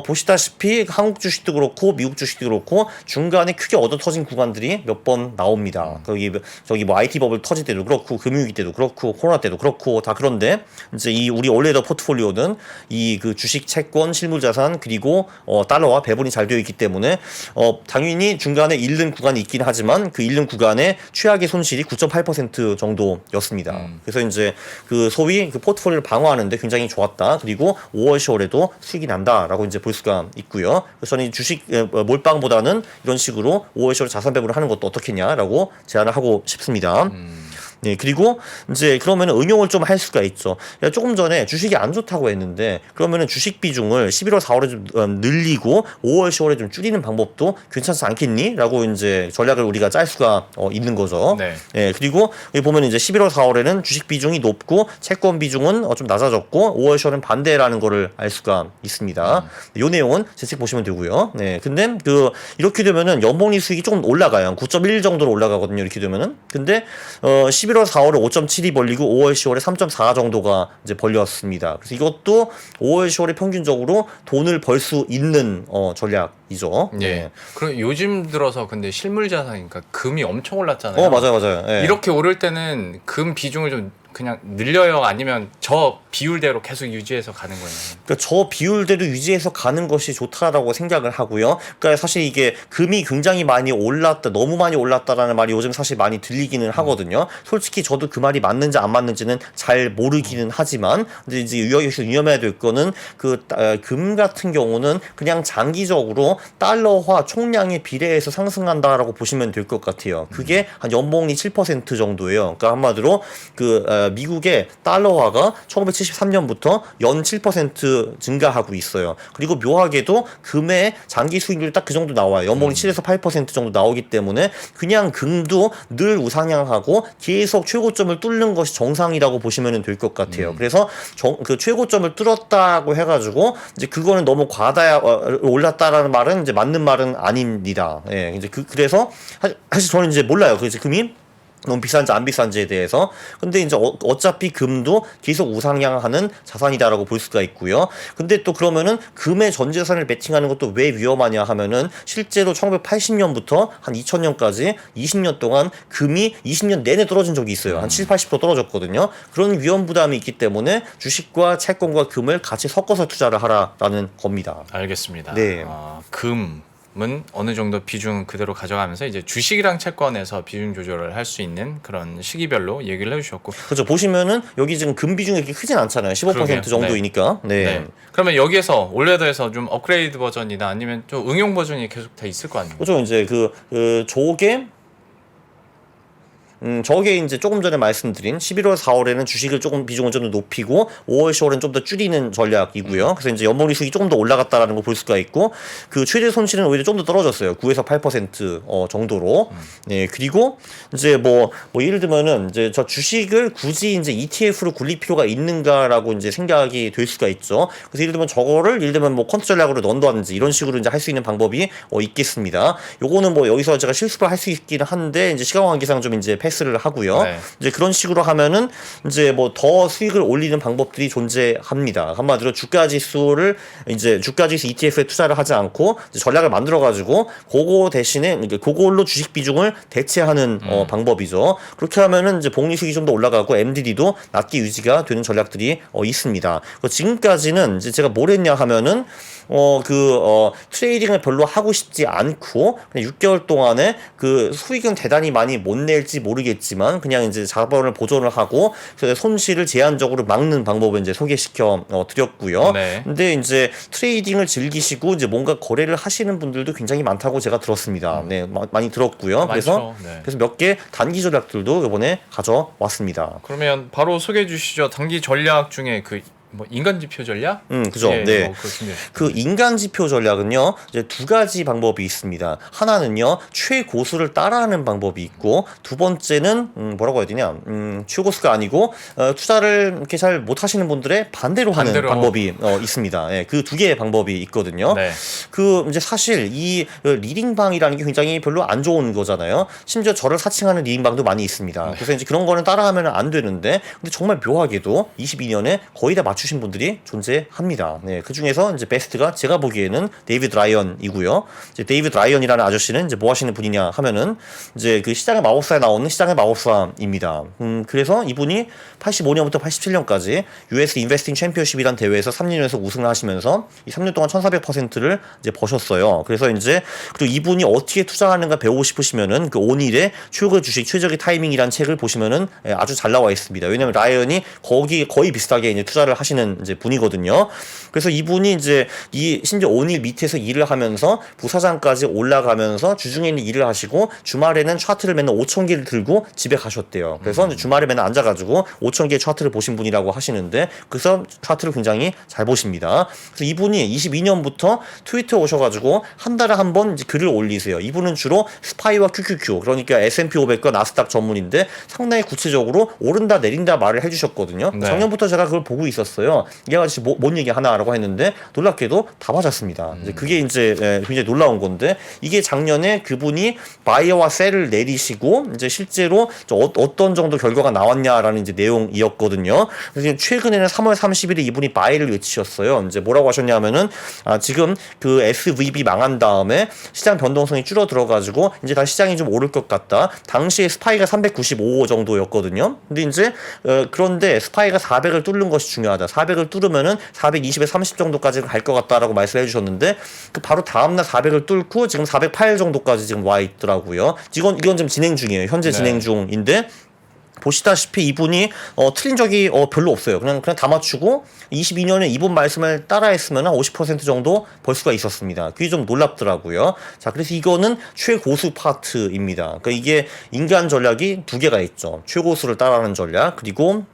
보시다시피 한국 주식도 그렇고 미국 주식도 그렇고 중간에 크게 얻어 터진 구간들이 몇 번 나옵니다. 저기 뭐 IT 버블 터질 때도 그렇고 금융위기 때도 그렇고 코로나 때도 그렇고 다 그런데 이제 이 우리 올레더 포트폴리오는 이 그 주식, 채권, 실물자산 그리고 달러와 배분이 잘 되어 있기 때문에 당연히 중간에 잃는 구간이 있긴 하지만 그 잃는 구간의 최악의 손실이 9.8% 정도였습니다. 그래서 이제 그 소위 그 포트폴리오를 방어하는데 굉장히 좋았다. 그리고 5월, 10월에도 수익이 난다라고 이제 볼 수가 있고요. 그래서 저는 주식 몰빵보다는 이런 식으로 5월, 10월 자산 배분을 하는 것도 어떻겠냐라고 제안을 하고 싶습니다. 네, 그리고 이제 그러면은 응용을 좀 할 수가 있죠. 조금 전에 주식이 안 좋다고 했는데 그러면은 주식 비중을 11월, 4월에 좀 늘리고 5월, 10월에 좀 줄이는 방법도 괜찮지 않겠니? 라고 이제 전략을 우리가 짤 수가 있는 거죠. 네. 네, 그리고 여기 보면 이제 11월, 4월에는 주식 비중이 높고 채권 비중은 좀 낮아졌고 5월, 10월은 반대라는 거를 알 수가 있습니다. 이 내용은 제 책 보시면 되고요. 네, 근데 이렇게 되면은 연봉리 수익이 조금 올라가요. 9.1 정도로 올라가거든요. 이렇게 되면은. 근데 11월, 4월에 5.7이 벌리고 5월, 10월에 3.4 정도가 이제 벌렸습니다. 그래서 이것도 5월, 10월에 평균적으로 돈을 벌 수 있는 전략이죠. 예. 그럼 요즘 들어서 근데 실물 자산이니까 금이 엄청 올랐잖아요. 맞아요. 예. 이렇게 오를 때는 금 비중을 좀 그냥 늘려요? 아니면 저 비율대로 계속 유지해서 가는 거예요? 그러니까 저 비율대로 유지해서 가는 것이 좋다라고 생각을 하고요. 그러니까 사실 이게 금이 굉장히 많이 올랐다, 너무 많이 올랐다라는 말이 요즘 사실 많이 들리기는 하거든요. 솔직히 저도 그 말이 맞는지 안 맞는지는 잘 모르기는 하지만, 근데 이제 유념해야 될 거는 금 같은 경우는 그냥 장기적으로 달러화 총량의 비례해서 상승한다라고 보시면 될 것 같아요. 그게 한 연봉이 7% 정도예요. 그러니까 한마디로 미국의 달러화가 1973년부터 연 7% 증가하고 있어요. 그리고 묘하게도 금의 장기 수익률이 딱 그 정도 나와요. 연봉이 7에서 8% 정도 나오기 때문에 그냥 금도 늘 우상향하고 계속 최고점을 뚫는 것이 정상이라고 보시면 될 것 같아요. 그래서 그 최고점을 뚫었다고 해가지고 이제 그거는 너무 과다 올랐다라는 말은 이제 맞는 말은 아닙니다. 예, 이제 그래서 사실 저는 이제 몰라요. 그래서 금이 너무 비싼지 안 비싼지에 대해서. 근데 이제 어차피 금도 계속 우상향하는 자산이다라고 볼 수가 있고요. 근데 또 그러면은 금의 전 재산을 매칭하는 것도 왜 위험하냐 하면은 실제로 1980년부터 한 2000년까지 20년 동안 금이 20년 내내 떨어진 적이 있어요. 한 7, 80% 떨어졌거든요. 그런 위험 부담이 있기 때문에 주식과 채권과 금을 같이 섞어서 투자를 하라라는 겁니다. 알겠습니다. 네. 금은 어느 정도 비중 그대로 가져가면서 이제 주식이랑 채권에서 비중 조절을 할 수 있는 그런 시기별로 얘기를 해주셨고. 그렇죠. 보시면은 여기 지금 금 비중이 그렇게 크진 않잖아요. 15% 그러게요. 정도이니까. 네. 그러면 여기에서 올레더에서 좀 업그레이드 버전이나 아니면 좀 응용 버전이 계속 다 있을 거 아니에요? 그렇죠. 이제 저게 이제 조금 전에 말씀드린 11월, 4월에는 주식을 조금 비중을 좀 더 높이고 5월, 10월은 좀 더 줄이는 전략이고요. 그래서 이제 연봉리 수익이 조금 더 올라갔다라는 걸 볼 수가 있고 그 최대 손실은 오히려 좀 더 떨어졌어요. 9에서 8% 정도로. 네, 그리고 이제 뭐 예를 들면은 이제 저 주식을 굳이 이제 ETF로 굴릴 필요가 있는가라고 이제 생각이 될 수가 있죠. 그래서 예를 들면 뭐 퀀트 전략으로 넣는다든지 이런 식으로 이제 할 수 있는 방법이 있겠습니다. 요거는 뭐 여기서 제가 실습을 할 수 있기는 한데 이제 시간 관계상 좀 이제 패스를 하고요. 네. 이제 그런 식으로 하면은 이제 뭐 더 수익을 올리는 방법들이 존재합니다. 한마디로 주가지수 ETF에 투자를 하지 않고 이제 전략을 만들어 가지고 그거 대신에 그걸로 주식 비중을 대체하는 방법이죠. 그렇게 하면은 이제 복리 수익이 좀 더 올라가고 MDD도 낮게 유지가 되는 전략들이 있습니다. 지금까지는 이제 제가 뭘 했냐 하면은 트레이딩을 별로 하고 싶지 않고 그냥 6개월 동안에 그 수익은 대단히 많이 못 낼지 모르겠지만 그냥 이제 자본을 보존을 하고 손실을 제한적으로 막는 방법을 이제 소개시켜 드렸고요. 네. 근데 이제 트레이딩을 즐기시고 이제 뭔가 거래를 하시는 분들도 굉장히 많다고 제가 들었습니다. 네, 많이 들었고요. 그래서 몇 개 단기 전략들도 이번에 가져왔습니다. 그러면 바로 소개해 주시죠. 단기 전략 중에 그 뭐 인간 지표 전략? 그죠. 예, 네. 뭐 그렇습니다. 그 인간 지표 전략은요, 이제 두 가지 방법이 있습니다. 하나는요, 최고수를 따라하는 방법이 있고, 두 번째는 뭐라고 해야 되냐, 최고수가 아니고 투자를 이렇게 잘 못하시는 분들의 반대로 하는 반대로. 방법이 있습니다. 예, 그 두 개의 방법이 있거든요. 네. 그 이제 사실 이 리딩방이라는 게 굉장히 별로 안 좋은 거잖아요. 심지어 저를 사칭하는 리딩방도 많이 있습니다. 그래서 이제 그런 거는 따라하면 안 되는데, 근데 정말 묘하게도 22년에 거의 다 맞추신 분들이 존재합니다. 네, 그 중에서 이제 베스트가 제가 보기에는 데이비드 라이언이고요. 이제 데이비드 라이언이라는 아저씨는 이제 뭐 하시는 분이냐 하면은 이제 그 시장의 마법사에 나오는 시장의 마법사입니다. 그래서 이분이 85년부터 87년까지 US 인베스팅 챔피언십이라는 대회에서 3년 연속 우승을 하시면서 이 3년 동안 1400%를 이제 버셨어요. 그래서 이제 그리고 이분이 어떻게 투자하는가 배우고 싶으시면은 그 오닐의 최고의 주식 최적의 타이밍이라는 책을 보시면은 아주 잘 나와 있습니다. 왜냐면 라이언이 거기 거의 비슷하게 이제 투자를 하시는 이제 분이거든요. 그래서 이분이 이제 이 심지어 오닐 밑에서 일을 하면서 부사장까지 올라가면서 주중에 있는 일을 하시고 주말에는 차트를 맨날 5,000개를 들고 집에 가셨대요. 그래서 이제 주말에 맨날 앉아가지고 5,000개의 차트를 보신 분이라고 하시는데 그래서 차트를 굉장히 잘 보십니다. 그래서 이분이 22년부터 트위터에 오셔가지고 한 달에 한 번 글을 올리세요. 이분은 주로 스파이와 QQQ 그러니까 S&P 500과 나스닥 전문인데 상당히 구체적으로 오른다 내린다 말을 해주셨거든요. 네. 작년부터 제가 그걸 보고 있었어요. 이 아저씨 뭔 얘기 하나라고 했는데 놀랍게도 다 맞았습니다. 이제 그게 이제 굉장히 놀라운 건데 이게 작년에 그분이 바이어와 셀을 내리시고 이제 실제로 어떤 정도 결과가 나왔냐라는 이제 내용이었거든요. 그래서 최근에는 3월 30일에 이분이 바이를 외치셨어요. 이제 뭐라고 하셨냐면은 지금 그 SVB 망한 다음에 시장 변동성이 줄어들어가지고 이제 다시 시장이 좀 오를 것 같다. 당시에 스파이가 395 정도였거든요. 근데 이제 그런데 스파이가 400을 뚫는 것이 중요하다. 400을 뚫으면은 420에 30 정도까지 갈 것 같다라고 말씀해 주셨는데 그 바로 다음날 400을 뚫고 지금 408 정도까지 지금 와 있더라고요. 이건 지금 진행 중이에요. 현재 네. 진행 중인데 보시다시피 이분이 틀린 적이 별로 없어요. 그냥 다 맞추고 22년에 이분 말씀을 따라했으면 한 50% 정도 벌 수가 있었습니다. 그게 좀 놀랍더라고요. 자, 그래서 이거는 최고수 파트입니다. 그러니까 이게 인간 전략이 두 개가 있죠. 최고수를 따라하는 전략 그리고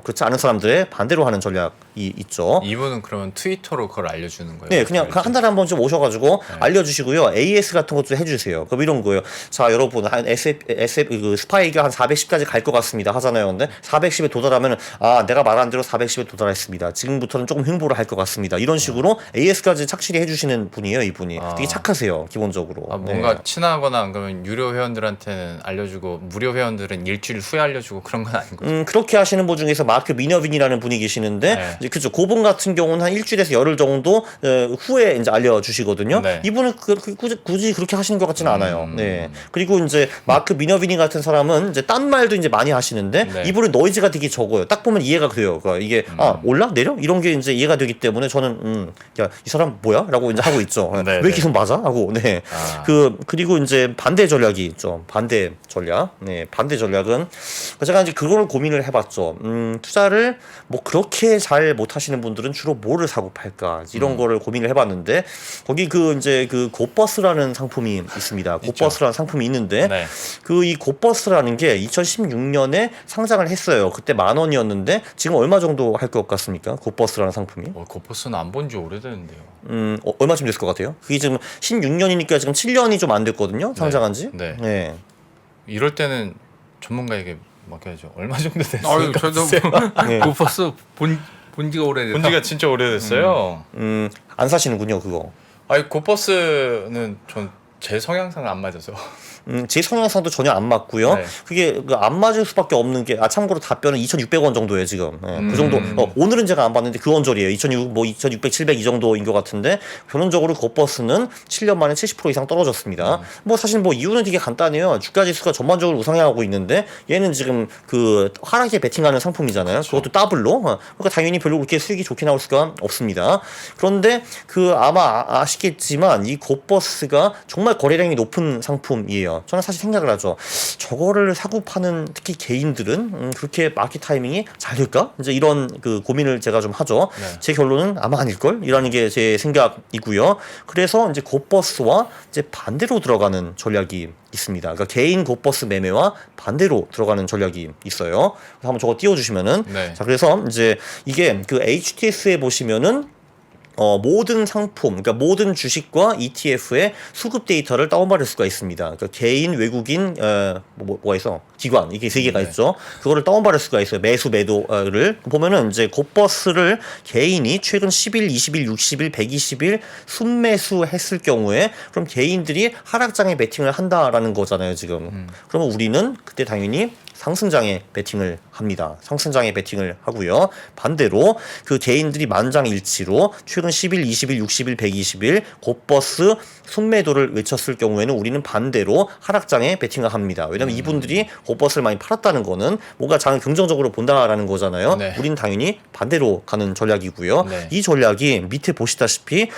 그렇지 않은 사람들의 반대로 하는 전략이 있죠. 이분은 그러면 트위터로 그걸 알려주는 거예요? 네, 그냥 한 달에 한 번 좀 오셔가지고 알려주시고요. AS 같은 것도 해주세요. 그럼 이런 거예요. 자, 여러분 한 SF 그 스파이가 한 410까지 갈 것 같습니다. 하잖아요. 근데 410에 도달하면 내가 말한 대로 410에 도달했습니다. 지금부터는 조금 횡보를 할 것 같습니다. 이런 식으로 AS까지 착실히 해주시는 분이에요. 이분이 되게 착하세요. 기본적으로. 뭔가 네. 친하거나 그러면 유료 회원들한테는 알려주고 무료 회원들은 일주일 후에 알려주고 그런 건 아닌 거죠? 그렇게 하시는 분 중에서 마크 미너빈이라는 분이 계시는데 네. 이제 그죠. 그분 같은 경우는 한 일주일에서 열흘 정도 후에 이제 알려주시거든요. 네. 이분은 굳이 그렇게 하시는 것 같지는 않아요. 네. 그리고 이제 마크 미너빈이 같은 사람은 이제 딴 말도 이제 많이 하시는데 네. 이분은 노이즈가 되게 적어요. 딱 보면 이해가 돼요. 그러니까 이게 올라 내려 이런 게 이제 이해가 되기 때문에 저는 야, 이 사람 뭐야?라고 이제 하고 있죠. 네, 왜 네. 이렇게 손 맞아? 하고 네. 그리고 이제 반대 전략이 있죠. 반대 전략. 네. 반대 전략은 제가 이제 그걸 고민을 해봤죠. 투자를 뭐 그렇게 잘 못하시는 분들은 주로 뭐를 사고 팔까 이런 거를 고민을 해봤는데 거기 그 이제 그 곱버스라는 상품이 있습니다. 곱버스라는 상품이 있는데 네. 그 이 곱버스라는 게 2016년에 상장을 했어요. 그때 10,000원이었는데 지금 얼마 정도 할 것 같습니까? 곱버스라는 상품이? 고퍼스는 안 본 지 오래됐는데요. 얼마쯤 됐을 것 같아요? 그게 지금 16년이니까 지금 7년이 좀 안 됐거든요. 상장한 지. 네. 네. 이럴 때는 전문가에게 맡겨야죠. 얼마 정도 됐어요? 아유, 저도 네. 고퍼스 본 지가 오래돼서. 본 지가 진짜 오래됐어요. 안 사시는군요, 그거. 아니 고퍼스는 전 제 성향상 안 맞아서. 제 성향상도 전혀 안 맞고요. 네. 그게 안 맞을 수밖에 없는 게 참고로 답변은 2,600원 정도예요 지금. 그 정도. 오늘은 제가 안 봤는데 그 언저리예요. 2,600, 700 이 정도인 것 같은데 결론적으로 곱버스는 7년 만에 70% 이상 떨어졌습니다. 뭐 사실 뭐 이유는 되게 간단해요. 주가지수가 전반적으로 우상향하고 있는데 얘는 지금 그 하락에 베팅하는 상품이잖아요. 그렇죠. 그것도 더블로. 그러니까 당연히 별로 그렇게 수익이 좋게 나올 수가 없습니다. 그런데 그 아마 아시겠지만 이 곱버스가 정말 정말 거래량이 높은 상품이에요. 저는 사실 생각을 하죠. 저거를 사고 파는 특히 개인들은 그렇게 마켓 타이밍이 잘 될까? 이제 이런 그 고민을 제가 좀 하죠. 네. 제 결론은 아마 아닐걸? 이라는 게 제 생각이고요. 그래서 이제 곧버스와 이제 반대로 들어가는 전략이 있습니다. 그러니까 개인 곧버스 매매와 반대로 들어가는 전략이 있어요. 한번 저거 띄워주시면은 네. 자 그래서 이제 이게 그 HTS에 보시면은 모든 상품, 그러니까 모든 주식과 ETF의 수급 데이터를 다운받을 수가 있습니다. 그러니까 개인, 외국인, 뭐가 있어? 기관, 이게 세 개가 네. 있죠. 그거를 다운받을 수가 있어요. 매수, 매도를. 보면은 이제 곧버스를 개인이 최근 10일, 20일, 60일, 120일 순매수 했을 경우에 그럼 개인들이 하락장에 베팅을 한다라는 거잖아요, 지금. 그러면 우리는 그때 당연히 상승장에 베팅을 합니다. 상승장에 베팅을 하고요. 반대로 그 개인들이 만장일치로 최근 10일, 20일, 60일, 120일 곧버스 순매도를 외쳤을 경우에는 우리는 반대로 하락장에 베팅을 합니다. 왜냐하면 이분들이 곧버스를 많이 팔았다는 거는 뭔가 장을 긍정적으로 본다라는 거잖아요. 네. 우리는 당연히 반대로 가는 전략이고요. 네. 이 전략이 밑에 보시다시피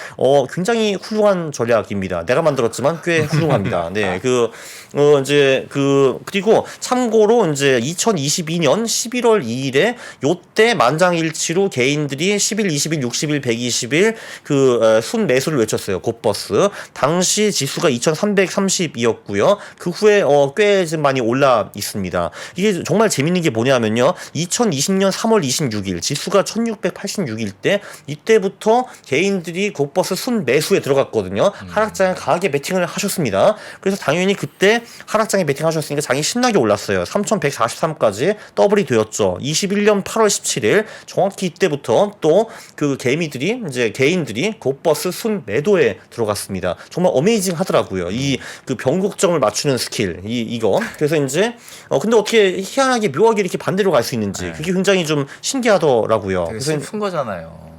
굉장히 훌륭한 전략입니다. 내가 만들었지만 꽤 훌륭합니다. 네, 그리고 참고로 이제 2022년 11월 2일에 요때 만장일치로 개인들이 10일, 20일, 60일, 120일 순매수를 외쳤어요. 곧버스. 당시 지수가 2330이었고요. 그 후에 꽤 좀 많이 올라 있습니다. 이게 정말 재밌는 게 뭐냐면요. 2020년 3월 26일 지수가 1686일 때 이때부터 개인들이 곧버스 순매수에 들어갔거든요. 하락장에 강하게 베팅을 하셨습니다. 그래서 당연히 그때 하락장에 베팅하셨으니까 장이 신나게 올랐어요. 3143까지 더블이 되었죠. 21년 8월 17일 정확히 이때부터 또 그 개인들이 곧버스 순매도에 들어갔습니다. 정말 어메이징 하더라고요. 이 그 변곡점을 맞추는 스킬 이거. 그래서 이제 근데 어떻게 희한하게 묘하게 이렇게 반대로 갈 수 있는지 그게 굉장히 좀 신기하더라고요. 되게 그래서 슬픈 거잖아요.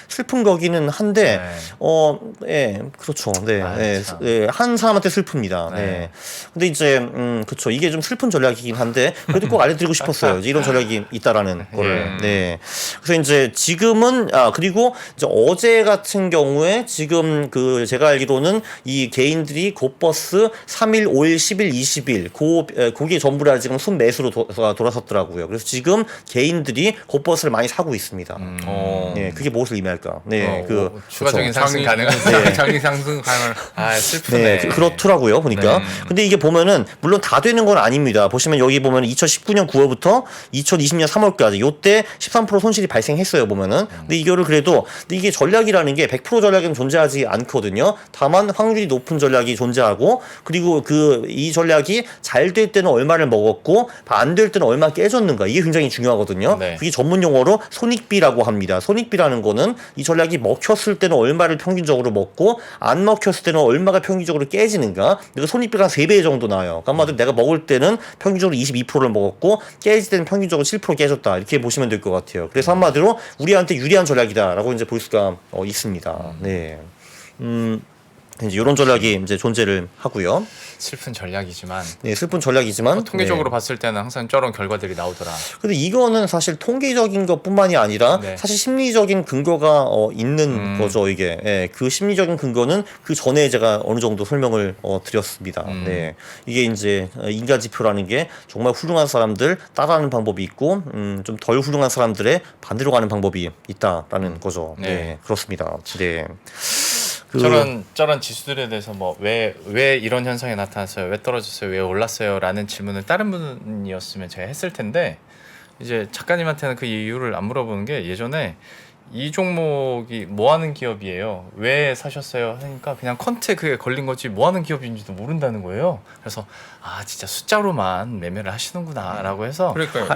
슬픈 거기는 한데 네. 예, 그렇죠. 네, 아, 예, 참. 예, 한 사람한테 슬픕니다. 네. 네. 근데 이제 그렇죠. 이게 좀 슬픈 전략이긴 한데 그래도 꼭 알려드리고 싶었어요. 이제 이런 전략이 있다라는 거를. 네. 그래서 이제 지금은 그리고 이제 어제 같은 경우에 지금 제가 알기로는 이 개인들이 곧버스 3일, 5일, 10일, 20일 그게 전부 다 지금 순매수로 돌아섰더라고요. 그래서 지금 개인들이 곧버스를 많이 사고 있습니다. 네, 그게 무엇을 의미할까? 네, 추가적인 상승 가능한. 장이 상승 가능. 아 슬프네. 네, 그렇더라고요, 보니까. 네. 근데 이게 보면은, 물론 다 되는 건 아닙니다. 보시면 여기 보면 2019년 9월부터 2020년 3월까지, 요때 13% 손실이 발생했어요, 보면은. 근데 근데 이게 전략이라는 게 100% 전략은 존재하지 않거든요. 다만 확률이 높은 전략이 존재하고, 그리고 이 전략이 잘 될 때는 얼마를 먹었고, 안 될 때는 얼마 깨졌는가. 이게 굉장히 중요하거든요. 네. 그게 전문 용어로 손익비라고 합니다. 손익비라는 거는 이 전략이 먹혔을 때는 얼마를 평균적으로 먹고 안 먹혔을 때는 얼마가 평균적으로 깨지는가. 그러니까 손익비가 한 3배 정도 나와요. 그러니까 한마디로 내가 먹을 때는 평균적으로 22%를 먹었고 깨질 때는 평균적으로 7% 깨졌다. 이렇게 보시면 될 것 같아요. 그래서 한마디로 우리한테 유리한 전략이다라고 이제 볼 수가 있습니다. 네. 이제 이런 전략이 이제 존재를 하고요. 슬픈 전략이지만 네, 슬픈 전략이지만 통계적으로 네. 봤을 때는 항상 저런 결과들이 나오더라. 근데 이거는 사실 통계적인 것뿐만이 아니라 네. 사실 심리적인 근거가 있는 거죠. 이게 그 심리적인 근거는 그 전에 제가 어느 정도 설명을 드렸습니다. 네, 이게 이제 인간 지표라는 게 정말 훌륭한 사람들 따라하는 방법이 있고 좀 덜 훌륭한 사람들의 반대로 가는 방법이 있다라는 거죠. 네. 네, 그렇습니다. 네. 저런 지수들에 대해서 뭐 왜 이런 현상이 나타났어요, 왜 떨어졌어요, 왜 올랐어요라는 질문을 다른 분이었으면 제가 했을 텐데 이제 작가님한테는 그 이유를 안 물어보는 게 예전에 이 종목이 뭐 하는 기업이에요, 왜 사셨어요 하니까 그냥 컨트에 그게 걸린 거지 뭐 하는 기업인지도 모른다는 거예요. 그래서 진짜 숫자로만 매매를 하시는구나라고 해서 그러니까요.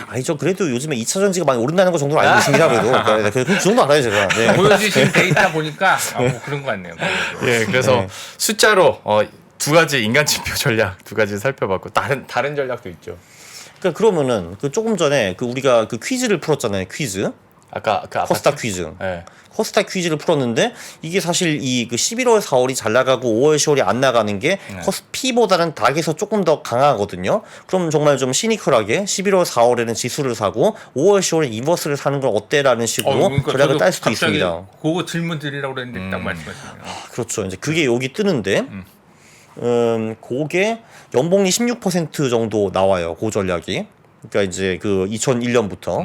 아니죠. 그래도 요즘에 2차 전지가 많이 오른다는 거 정도는 알고 있습니다. 그래도 네, 그 정도 알아요, 제가. 네. 보여주신 데이터 보니까 뭐 그런 것 같네요. 예, 그래서 숫자로 두 가지 인간 지표 전략 두 가지 살펴봤고 다른 전략도 있죠. 그러니까 그러면은 조금 전에 우리가 퀴즈를 풀었잖아요. 퀴즈. 아까 그 코스닥 퀴즈. 네. 코스닥 퀴즈를 풀었는데 이게 사실 11월 4월이 잘 나가고 5월 10월이 안 나가는 게 코스피보다는 닥에서 조금 더 강하거든요. 그럼 정말 좀 시니컬하게 11월 4월에는 지수를 사고 5월 10월에 인버스를 사는 건 어때라는 식으로 그러니까 전략을 딸 수도 있습니다. 그거 질문 드리려고 그랬는데 딱 말씀하시네요. 그렇죠. 이제 그게 여기 뜨는데 그게 연봉이 16% 정도 나와요. 그 전략이. 그러니까 이제 그 2001년부터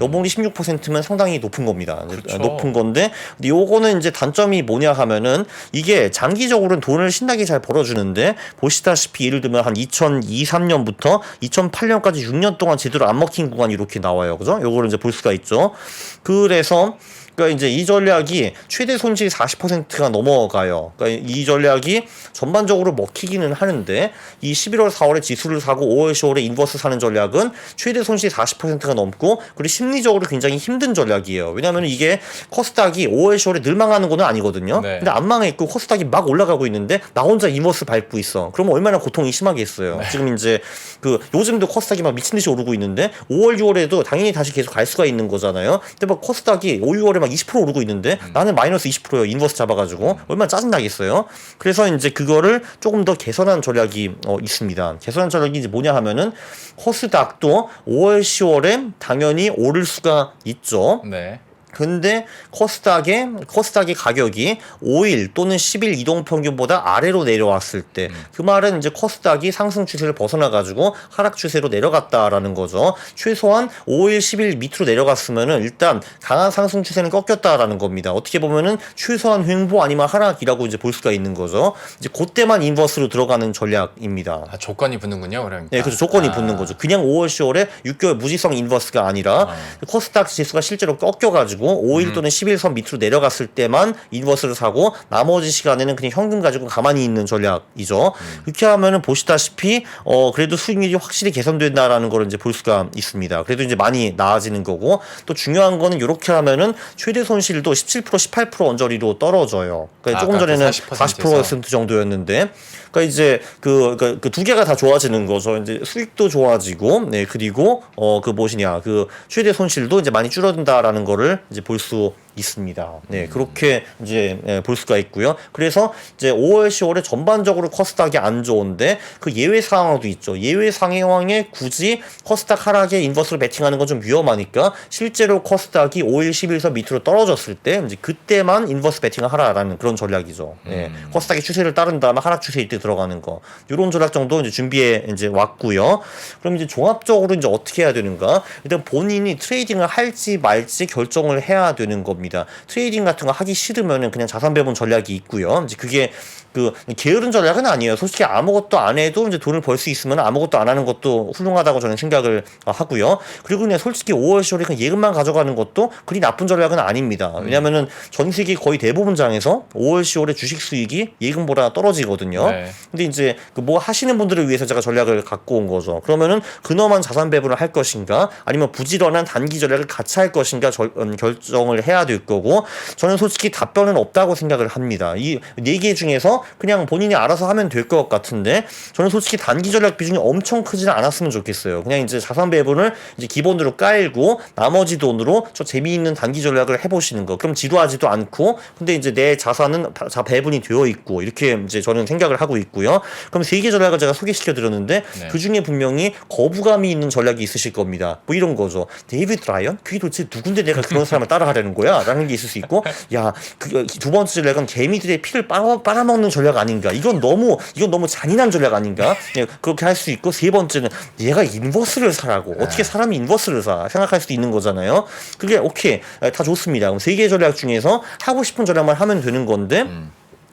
연봉이 16%면 상당히 높은 겁니다. 그쵸. 높은 건데, 근데 요거는 이제 단점이 뭐냐 하면은 이게 장기적으로는 돈을 신나게 잘 벌어주는데, 보시다시피 예를 들면 한 2002, 3년부터 2008년까지 6년 동안 제대로 안 먹힌 구간이 이렇게 나와요. 그죠? 요거를 이제 볼 수가 있죠. 그래서 그러니까 이제 이 전략이 최대 손실이 40%가 넘어가요. 그러니까 이 전략이 전반적으로 먹히기는 하는데, 이 11월, 4월에 지수를 사고 5월, 10월에 인버스 사는 전략은 최대 손실이 40%가 넘고, 그리고 심리적으로 굉장히 힘든 전략이에요. 왜냐하면 이게 코스닥이 5월, 10월에 늘 망하는 건 아니거든요. 네. 근데 안 망했고 코스닥이 막 올라가고 있는데 나 혼자 인버스 밟고 있어. 그러면 얼마나 고통이 심하겠어요. 지금 이제 그 요즘도 코스닥이 막 미친 듯이 오르고 있는데 5월, 6월에도 당연히 다시 계속 갈 수가 있는 거잖아요. 근데 막 코스닥이 5, 6월에 막 20% 오르고 있는데 나는 마이너스 20%요. 인버스 잡아가지고 얼마나 짜증나겠어요. 그래서 이제 그거를 조금 더 개선한 전략이 있습니다. 개선한 전략이 이제 뭐냐 하면은 코스닥도 5월, 10월에 당연히 오를 수가 있죠. 네. 근데 코스닥의 가격이 5일 또는 10일 이동평균보다 아래로 내려왔을 때, 그 말은 이제 코스닥이 상승 추세를 벗어나가지고 하락 추세로 내려갔다라는 거죠. 최소한 5일, 10일 밑으로 내려갔으면은 일단 강한 상승 추세는 꺾였다라는 겁니다. 어떻게 보면은 최소한 횡보 아니면 하락이라고 이제 볼 수가 있는 거죠. 이제 그때만 인버스로 들어가는 전략입니다. 아, 조건이 붙는군요, 그러니까. 네, 그렇죠. 조건이 붙는 거죠. 그냥 5월, 10월에 6개월 무지성 인버스가 아니라 코스닥 지수가 실제로 꺾여가지고 5일 또는 10일 선 밑으로 내려갔을 때만 인버스를 사고 나머지 시간에는 그냥 현금 가지고 가만히 있는 전략이죠. 그렇게 하면은 보시다시피 그래도 수익률이 확실히 개선된다라는 걸 이제 볼 수가 있습니다. 그래도 이제 많이 나아지는 거고, 또 중요한 거는 이렇게 하면은 최대 손실도 17%, 18% 언저리로 떨어져요. 그러니까 조금 전에는 40% 정도였는데, 그러니까 이제 그 두 개가 다 좋아지는 거죠. 이제 수익도 좋아지고, 네, 그리고 그 무엇이냐, 그 최대 손실도 이제 많이 줄어든다라는 거를 이제 볼 수 있습니다. 네, 그렇게 이제 볼 수가 있고요. 그래서 이제 5월, 10월에 전반적으로 코스닥이 안 좋은데 그 예외 상황도 있죠. 예외 상황에 굳이 코스닥 하락에 인버스를 베팅하는 건 좀 위험하니까 실제로 코스닥이 5일, 10일선 밑으로 떨어졌을 때 이제 그때만 인버스 베팅을 하라라는 그런 전략이죠. 네, 코스닥의 추세를 따른 다음에 하락 추세일 때 들어가는 거. 이런 전략 정도 이제 준비해 이제 왔고요. 그럼 이제 종합적으로 이제 어떻게 해야 되는가? 일단 본인이 트레이딩을 할지 말지 결정을 해야 되는 겁니다. 트레이딩 같은 거 하기 싫으면은 그냥 자산 배분 전략이 있고요. 이제 그게 그 게으른 전략은 아니에요. 솔직히 아무것도 안 해도 이제 돈을 벌 수 있으면 아무것도 안 하는 것도 훌륭하다고 저는 생각을 하고요. 그리고 그냥 솔직히 5월, 10월에 그냥 예금만 가져가는 것도 그리 나쁜 전략은 아닙니다. 왜냐면은 전 세계 거의 대부분 장에서 5월, 10월에 주식 수익이 예금보다 떨어지거든요. 네. 근데 이제 그 뭐 하시는 분들을 위해서 제가 전략을 갖고 온 거죠. 그러면은 근엄한 자산 배분을 할 것인가, 아니면 부지런한 단기 전략을 같이 할 것인가 결정을 해야 될 거고, 저는 솔직히 답변은 없다고 생각을 합니다. 이 네 개 중에서 그냥 본인이 알아서 하면 될 것 같은데, 저는 솔직히 단기 전략 비중이 엄청 크지는 않았으면 좋겠어요. 그냥 이제 자산 배분을 이제 기본으로 깔고 나머지 돈으로 저 재미있는 단기 전략을 해보시는 거. 그럼 지루하지도 않고, 근데 이제 내 자산은 다 배분이 되어 있고, 이렇게 이제 저는 생각을 하고 있고요. 그럼 세 개 전략을 제가 소개시켜 드렸는데 네. 그 중에 분명히 거부감이 있는 전략이 있으실 겁니다. 뭐 이런 거죠. 데이비드 라이언? 그게 도대체 누군데 내가 그런 사람을 따라하려는 거야? 라는 게 있을 수 있고, 야, 두 번째 전략은 개미들의 피를 빨아먹는 전략 아닌가? 이건 너무 잔인한 전략 아닌가? 네, 그렇게 할 수 있고, 세 번째는 얘가 인버스를 사라고. 어떻게 사람이 인버스를 사? 생각할 수도 있는 거잖아요. 그게 오케이, 다 좋습니다. 그럼 세 개 전략 중에서 하고 싶은 전략만 하면 되는 건데,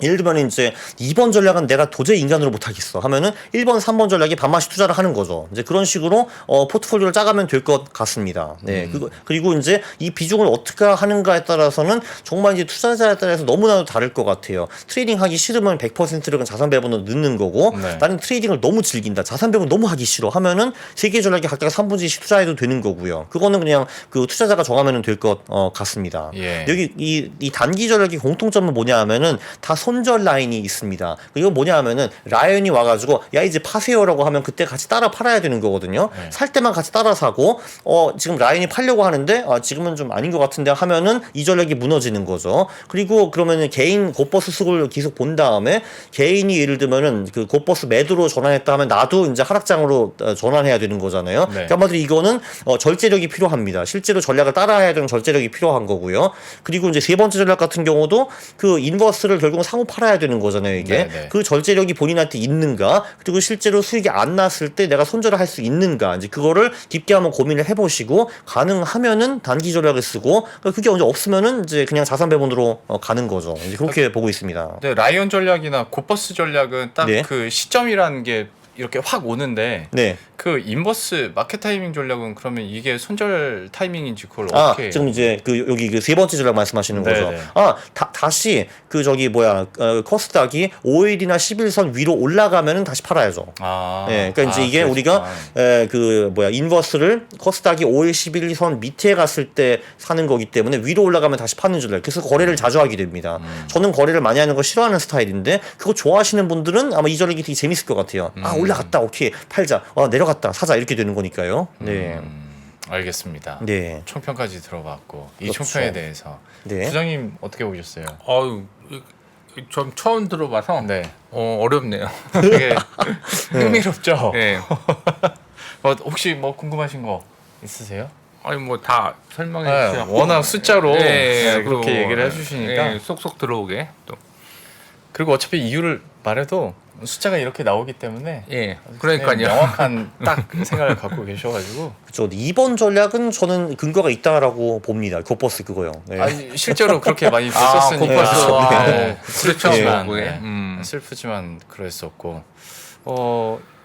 예를 들면 이제 2번 전략은 내가 도저히 인간으로 못하겠어 하면은 1번, 3번 전략에 반만씩 투자를 하는 거죠. 이제 그런 식으로 포트폴리오를 짜가면 될 것 같습니다. 네, 그리고 이제 이 비중을 어떻게 하는가에 따라서는 정말 이제 투자자에 따라서 너무나도 다를 것 같아요. 트레이딩 하기 싫으면 100%를 자산 배분으로 넣는 거고, 네. 나는 트레이딩을 너무 즐긴다, 자산 배분 너무 하기 싫어 하면은 세 개 전략에 각각 3분의 1씩 투자해도 되는 거고요. 그거는 그냥 그 투자자가 정하면 될 것 같습니다. 예. 여기 이 단기 전략의 공통점은 뭐냐 하면은 다 손절 라인이 있습니다. 이거 뭐냐 하면은 라이언이 와가지고 야 이제 파세요라고 하면 그때 같이 따라 팔아야 되는 거거든요. 네. 살 때만 같이 따라 사고 지금 라이언이 팔려고 하는데 지금은 좀 아닌 것 같은데 하면은 이 전략이 무너지는 거죠. 그리고 그러면은 개인 곧버스 수급을 계속 본 다음에 개인이 예를 들면은 그 곧버스 매도로 전환했다 하면 나도 이제 하락장으로 전환해야 되는 거잖아요. 네. 그러니까 한마디로 이거는 절제력이 필요합니다. 실제로 전략을 따라해야 되는 절제력이 필요한 거고요. 그리고 이제 세 번째 전략 같은 경우도 그 인버스를 결국 사고 팔아야 되는 거잖아요, 이게. 네네. 그 절제력이 본인한테 있는가? 그리고 실제로 수익이 안 났을 때 내가 손절을 할 수 있는가? 이제 그거를 깊게 한번 고민을 해보시고 가능하면은 단기 전략을 쓰고 그러니까 그게 언제 없으면은 이제 그냥 자산 배분으로 가는 거죠. 이제 그렇게 보고 있습니다. 네, 라이언 전략이나 고버스 전략은 딱 네. 그 시점이라는 게 이렇게 확 오는데 네. 그 인버스 마켓 타이밍 전략은 그러면 이게 손절 타이밍인지 그걸 아, 어떻게 지금 이제 그 여기 그 세 번째 전략 말씀하시는 거죠. 네네. 아, 다시 그 저기 뭐야 코스닥이 5일이나 10일선 위로 올라가면은 다시 팔아야죠. 아, 예, 그러니까 이제 이게 그렇구나. 우리가 그 뭐야 인버스를 코스닥이 5일, 11선 밑에 갔을 때 사는 거기 때문에 위로 올라가면 다시 파는 전략. 그래서 거래를 자주 하게 됩니다. 저는 거래를 많이 하는 거 싫어하는 스타일인데 그거 좋아하시는 분들은 아마 이 전략이 되게 재밌을 것 같아요. 아, 올라갔다, 오케이 팔자. 내려갔다, 사자 이렇게 되는 거니까요. 네, 알겠습니다. 네, 총평까지 들어봤고 이 그렇죠. 총평에 대해서 네. 부장님 어떻게 보셨어요? 어유 좀 처음 들어봐서 네, 어렵네요. 되게 흥미롭죠. 네. 혹시 뭐 궁금하신 거 있으세요? 아니 뭐 다 설명해 네, 주셔서 워낙 숫자로 네, 그렇게 그리고, 얘기를 해주시니까 네, 쏙쏙 들어오게 또. 그리고 어차피 이유를 말해도 숫자가 이렇게 나오기 때문에 예, 그러니까요. 명확한 딱 생각을 갖고 계셔가지고 그렇죠. 2번 전략은 저는 근거가 있다라고 봅니다. 고버스 그거요. 네. 아니, 실제로 그렇게 많이 아, 썼으니까 고버스. 네. 그렇죠. 슬프지만, 그게. 네. 슬프지만 그랬었고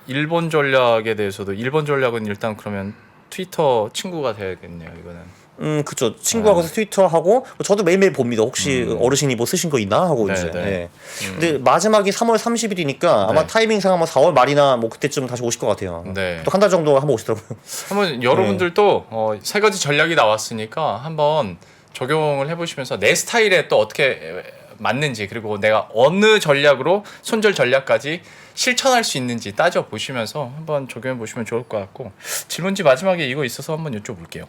일본 전략에 대해서도 일본 전략은 일단 그러면 트위터 친구가 돼야겠네요. 이거는 그쵸. 친구하고 트위터 하고 저도 매일매일 봅니다. 혹시 어르신이 뭐 쓰신 거 있나 하고 네, 이제. 네. 네. 근데 마지막이 3월 30일이니까 아마 네. 타이밍상 아마 4월 말이나 뭐 그때쯤 다시 오실 것 같아요. 네. 또 한 달 정도 한번 오시더라고요. 한번 여러분들도 세 가지 전략이 나왔으니까 한번 적용을 해보시면서 내 스타일에 또 어떻게 맞는지 그리고 내가 어느 전략으로 손절 전략까지 실천할 수 있는지 따져 보시면서 한번 적용해 보시면 좋을 것 같고 질문지 마지막에 이거 있어서 한번 여쭤볼게요.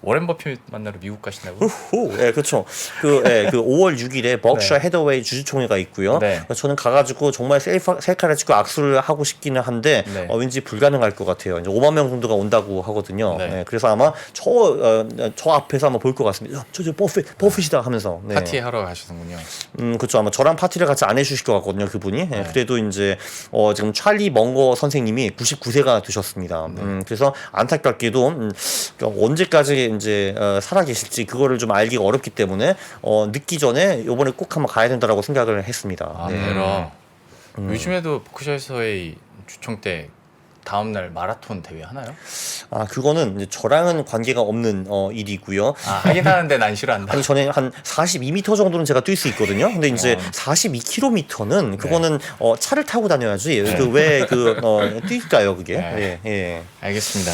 워렌 버핏 만나러 미국 가신다고? 후, 예, 그렇죠. 그 5월 6일에 벅셔 헤더웨이 주주총회가 있고요. 네. 저는 가가지고 정말 셀카를 찍고 악수를 하고 싶기는 한데 네. 왠지 불가능할 것 같아요. 이제 5만 명 정도가 온다고 하거든요. 네. 네, 그래서 아마 저 앞에서 한번 볼 것 같습니다. 저 버핏이다 하면서. 네. 파티 하러 가시는군요. 그렇죠. 아마 저랑 파티를 같이 안 해주실 것 같거든요, 그분이. 예, 그래도 이제 지금 찰리 멍거 선생님이 99세가 되셨습니다. 그래서 안타깝게도 언제까지 이제 살아 계실지 그거를 좀 알기가 어렵기 때문에 늦기 전에 이번에 꼭 한번 가야 된다라고 생각을 했습니다. 아, 네. 그럼 요즘에도 버크셔에서의 주총 때 다음 날 마라톤 대회 하나요? 아, 그거는 이제 저랑은 관계가 없는 일이고요. 아, 하긴 하는데 난 싫어한다. 아니 전에 한 42m 정도는 제가 뛸 수 있거든요. 근데 이제 42km는 그거는 차를 타고 다녀야지. 그 왜 뛸까요, 그게? 네. 예, 예. 알겠습니다.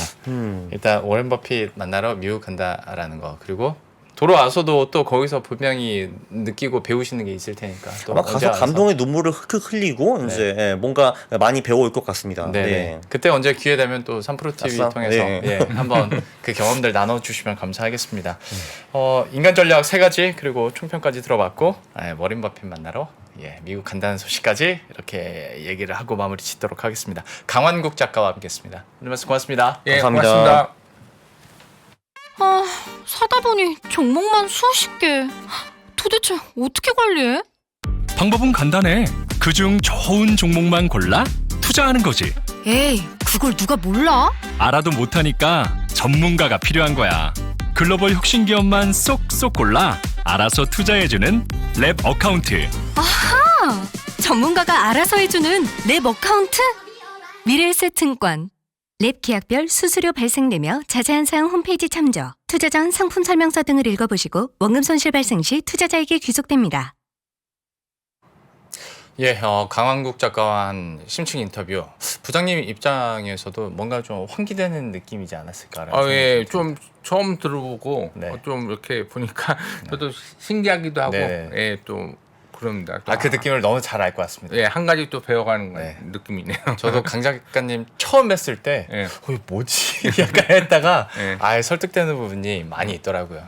일단 워렌 버핏 만나러 미국 간다라는 거 그리고 돌아와서도 또 거기서 분명히 느끼고 배우시는 게 있을 테니까 또 아마 언제 가서 와서. 감동의 눈물을 흑흑 흘리고 이제 뭔가 많이 배워올 것 같습니다. 네네. 네. 그때 언제 기회 되면 또 삼프로 TV 아싸. 통해서 네. 예, 한번 그 경험들 나눠주시면 감사하겠습니다. 인간 전략 3가지 그리고 총평까지 들어봤고 워렌 버핏 만나러 미국 간다는 소식까지 이렇게 얘기를 하고 마무리 짓도록 하겠습니다. 강환국 작가와 함께했습니다. 오늘 말씀 고맙습니다. 예, 감사합니다. 고맙습니다. 아, 사다 보니 종목만 수십 개. 도대체 어떻게 관리해? 방법은 간단해. 그중 좋은 종목만 골라 투자하는 거지. 에이, 그걸 누가 몰라? 알아도 못하니까 전문가가 필요한 거야. 글로벌 혁신 기업만 쏙쏙 골라 알아서 투자해주는 랩 어카운트. 전문가가 알아서 해주는 랩 어카운트? 미래에셋증권 랩 계약별 수수료 발생되며 자세한 사항 홈페이지 참조. 투자 전 상품 설명서 등을 읽어보시고 원금 손실 발생 시 투자자에게 귀속됩니다. 강환국 작가와 한 심층 인터뷰. 부장님 입장에서도 뭔가 좀 환기되는 느낌이지 않았을까라는 예, 생각이 좀 처음 들어보고 네. 좀 이렇게 보니까 저도 신기하기도 하고 네. 예, 또 그럽니다. 그 느낌을 너무 잘 알 것 같습니다. 예, 한 가지 또 배워가는 네. 느낌이네요. 저도 강 작가님 처음 뵀을 때 예. 이거 뭐지? 약간 했다가 예. 설득되는 부분이 많이 있더라고요.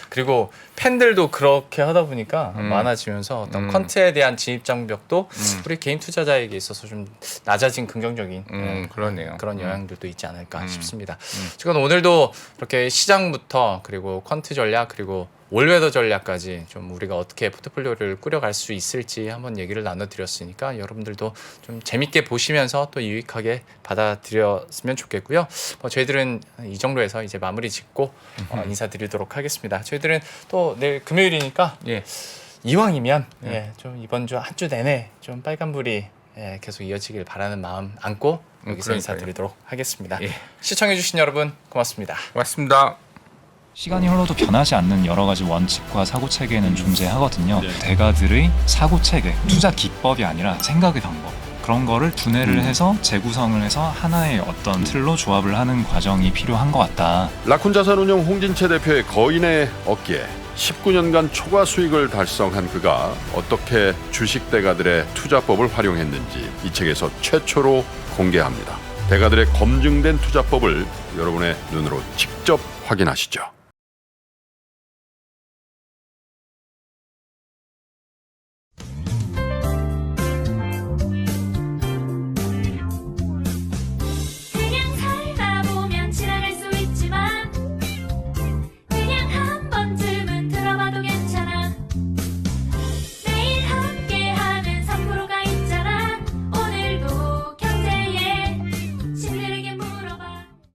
그리고 팬들도 그렇게 하다 보니까 많아지면서 어떤 컨트에 대한 진입 장벽도 우리 개인 투자자에게 있어서 좀 낮아진 긍정적인 그러네요. 그런 영향들도 있지 않을까 싶습니다. 지금 오늘도 이렇게 시장부터 그리고 퀀트 전략 그리고 올웨더 전략까지 좀 우리가 어떻게 포트폴리오를 꾸려갈 수 있을지 한번 얘기를 나눠드렸으니까 여러분들도 좀 재밌게 보시면서 또 유익하게 받아들였으면 좋겠고요. 저희들은 이 정도에서 이제 마무리 짓고 인사드리도록 하겠습니다. 저희들은 또 내일 금요일이니까 예. 이왕이면 좀 이번 주 한 주 내내 좀 빨간불이 계속 이어지길 바라는 마음 안고 여기서 그러니까요. 인사드리도록 하겠습니다. 예. 시청해주신 여러분 고맙습니다. 고맙습니다. 시간이 흘러도 변하지 않는 여러 가지 원칙과 사고 체계는 존재하거든요. 대가들의 사고 체계, 투자 기법이 아니라 생각의 방법. 그런 거를 분해를 해서 재구성을 해서 하나의 어떤 틀로 조합을 하는 과정이 필요한 것 같다. 라쿤 자산운용 홍진채 대표의 거인의 어깨 19년간 초과 수익을 달성한 그가 어떻게 주식 대가들의 투자법을 활용했는지 이 책에서 최초로 공개합니다. 대가들의 검증된 투자법을 여러분의 눈으로 직접 확인하시죠.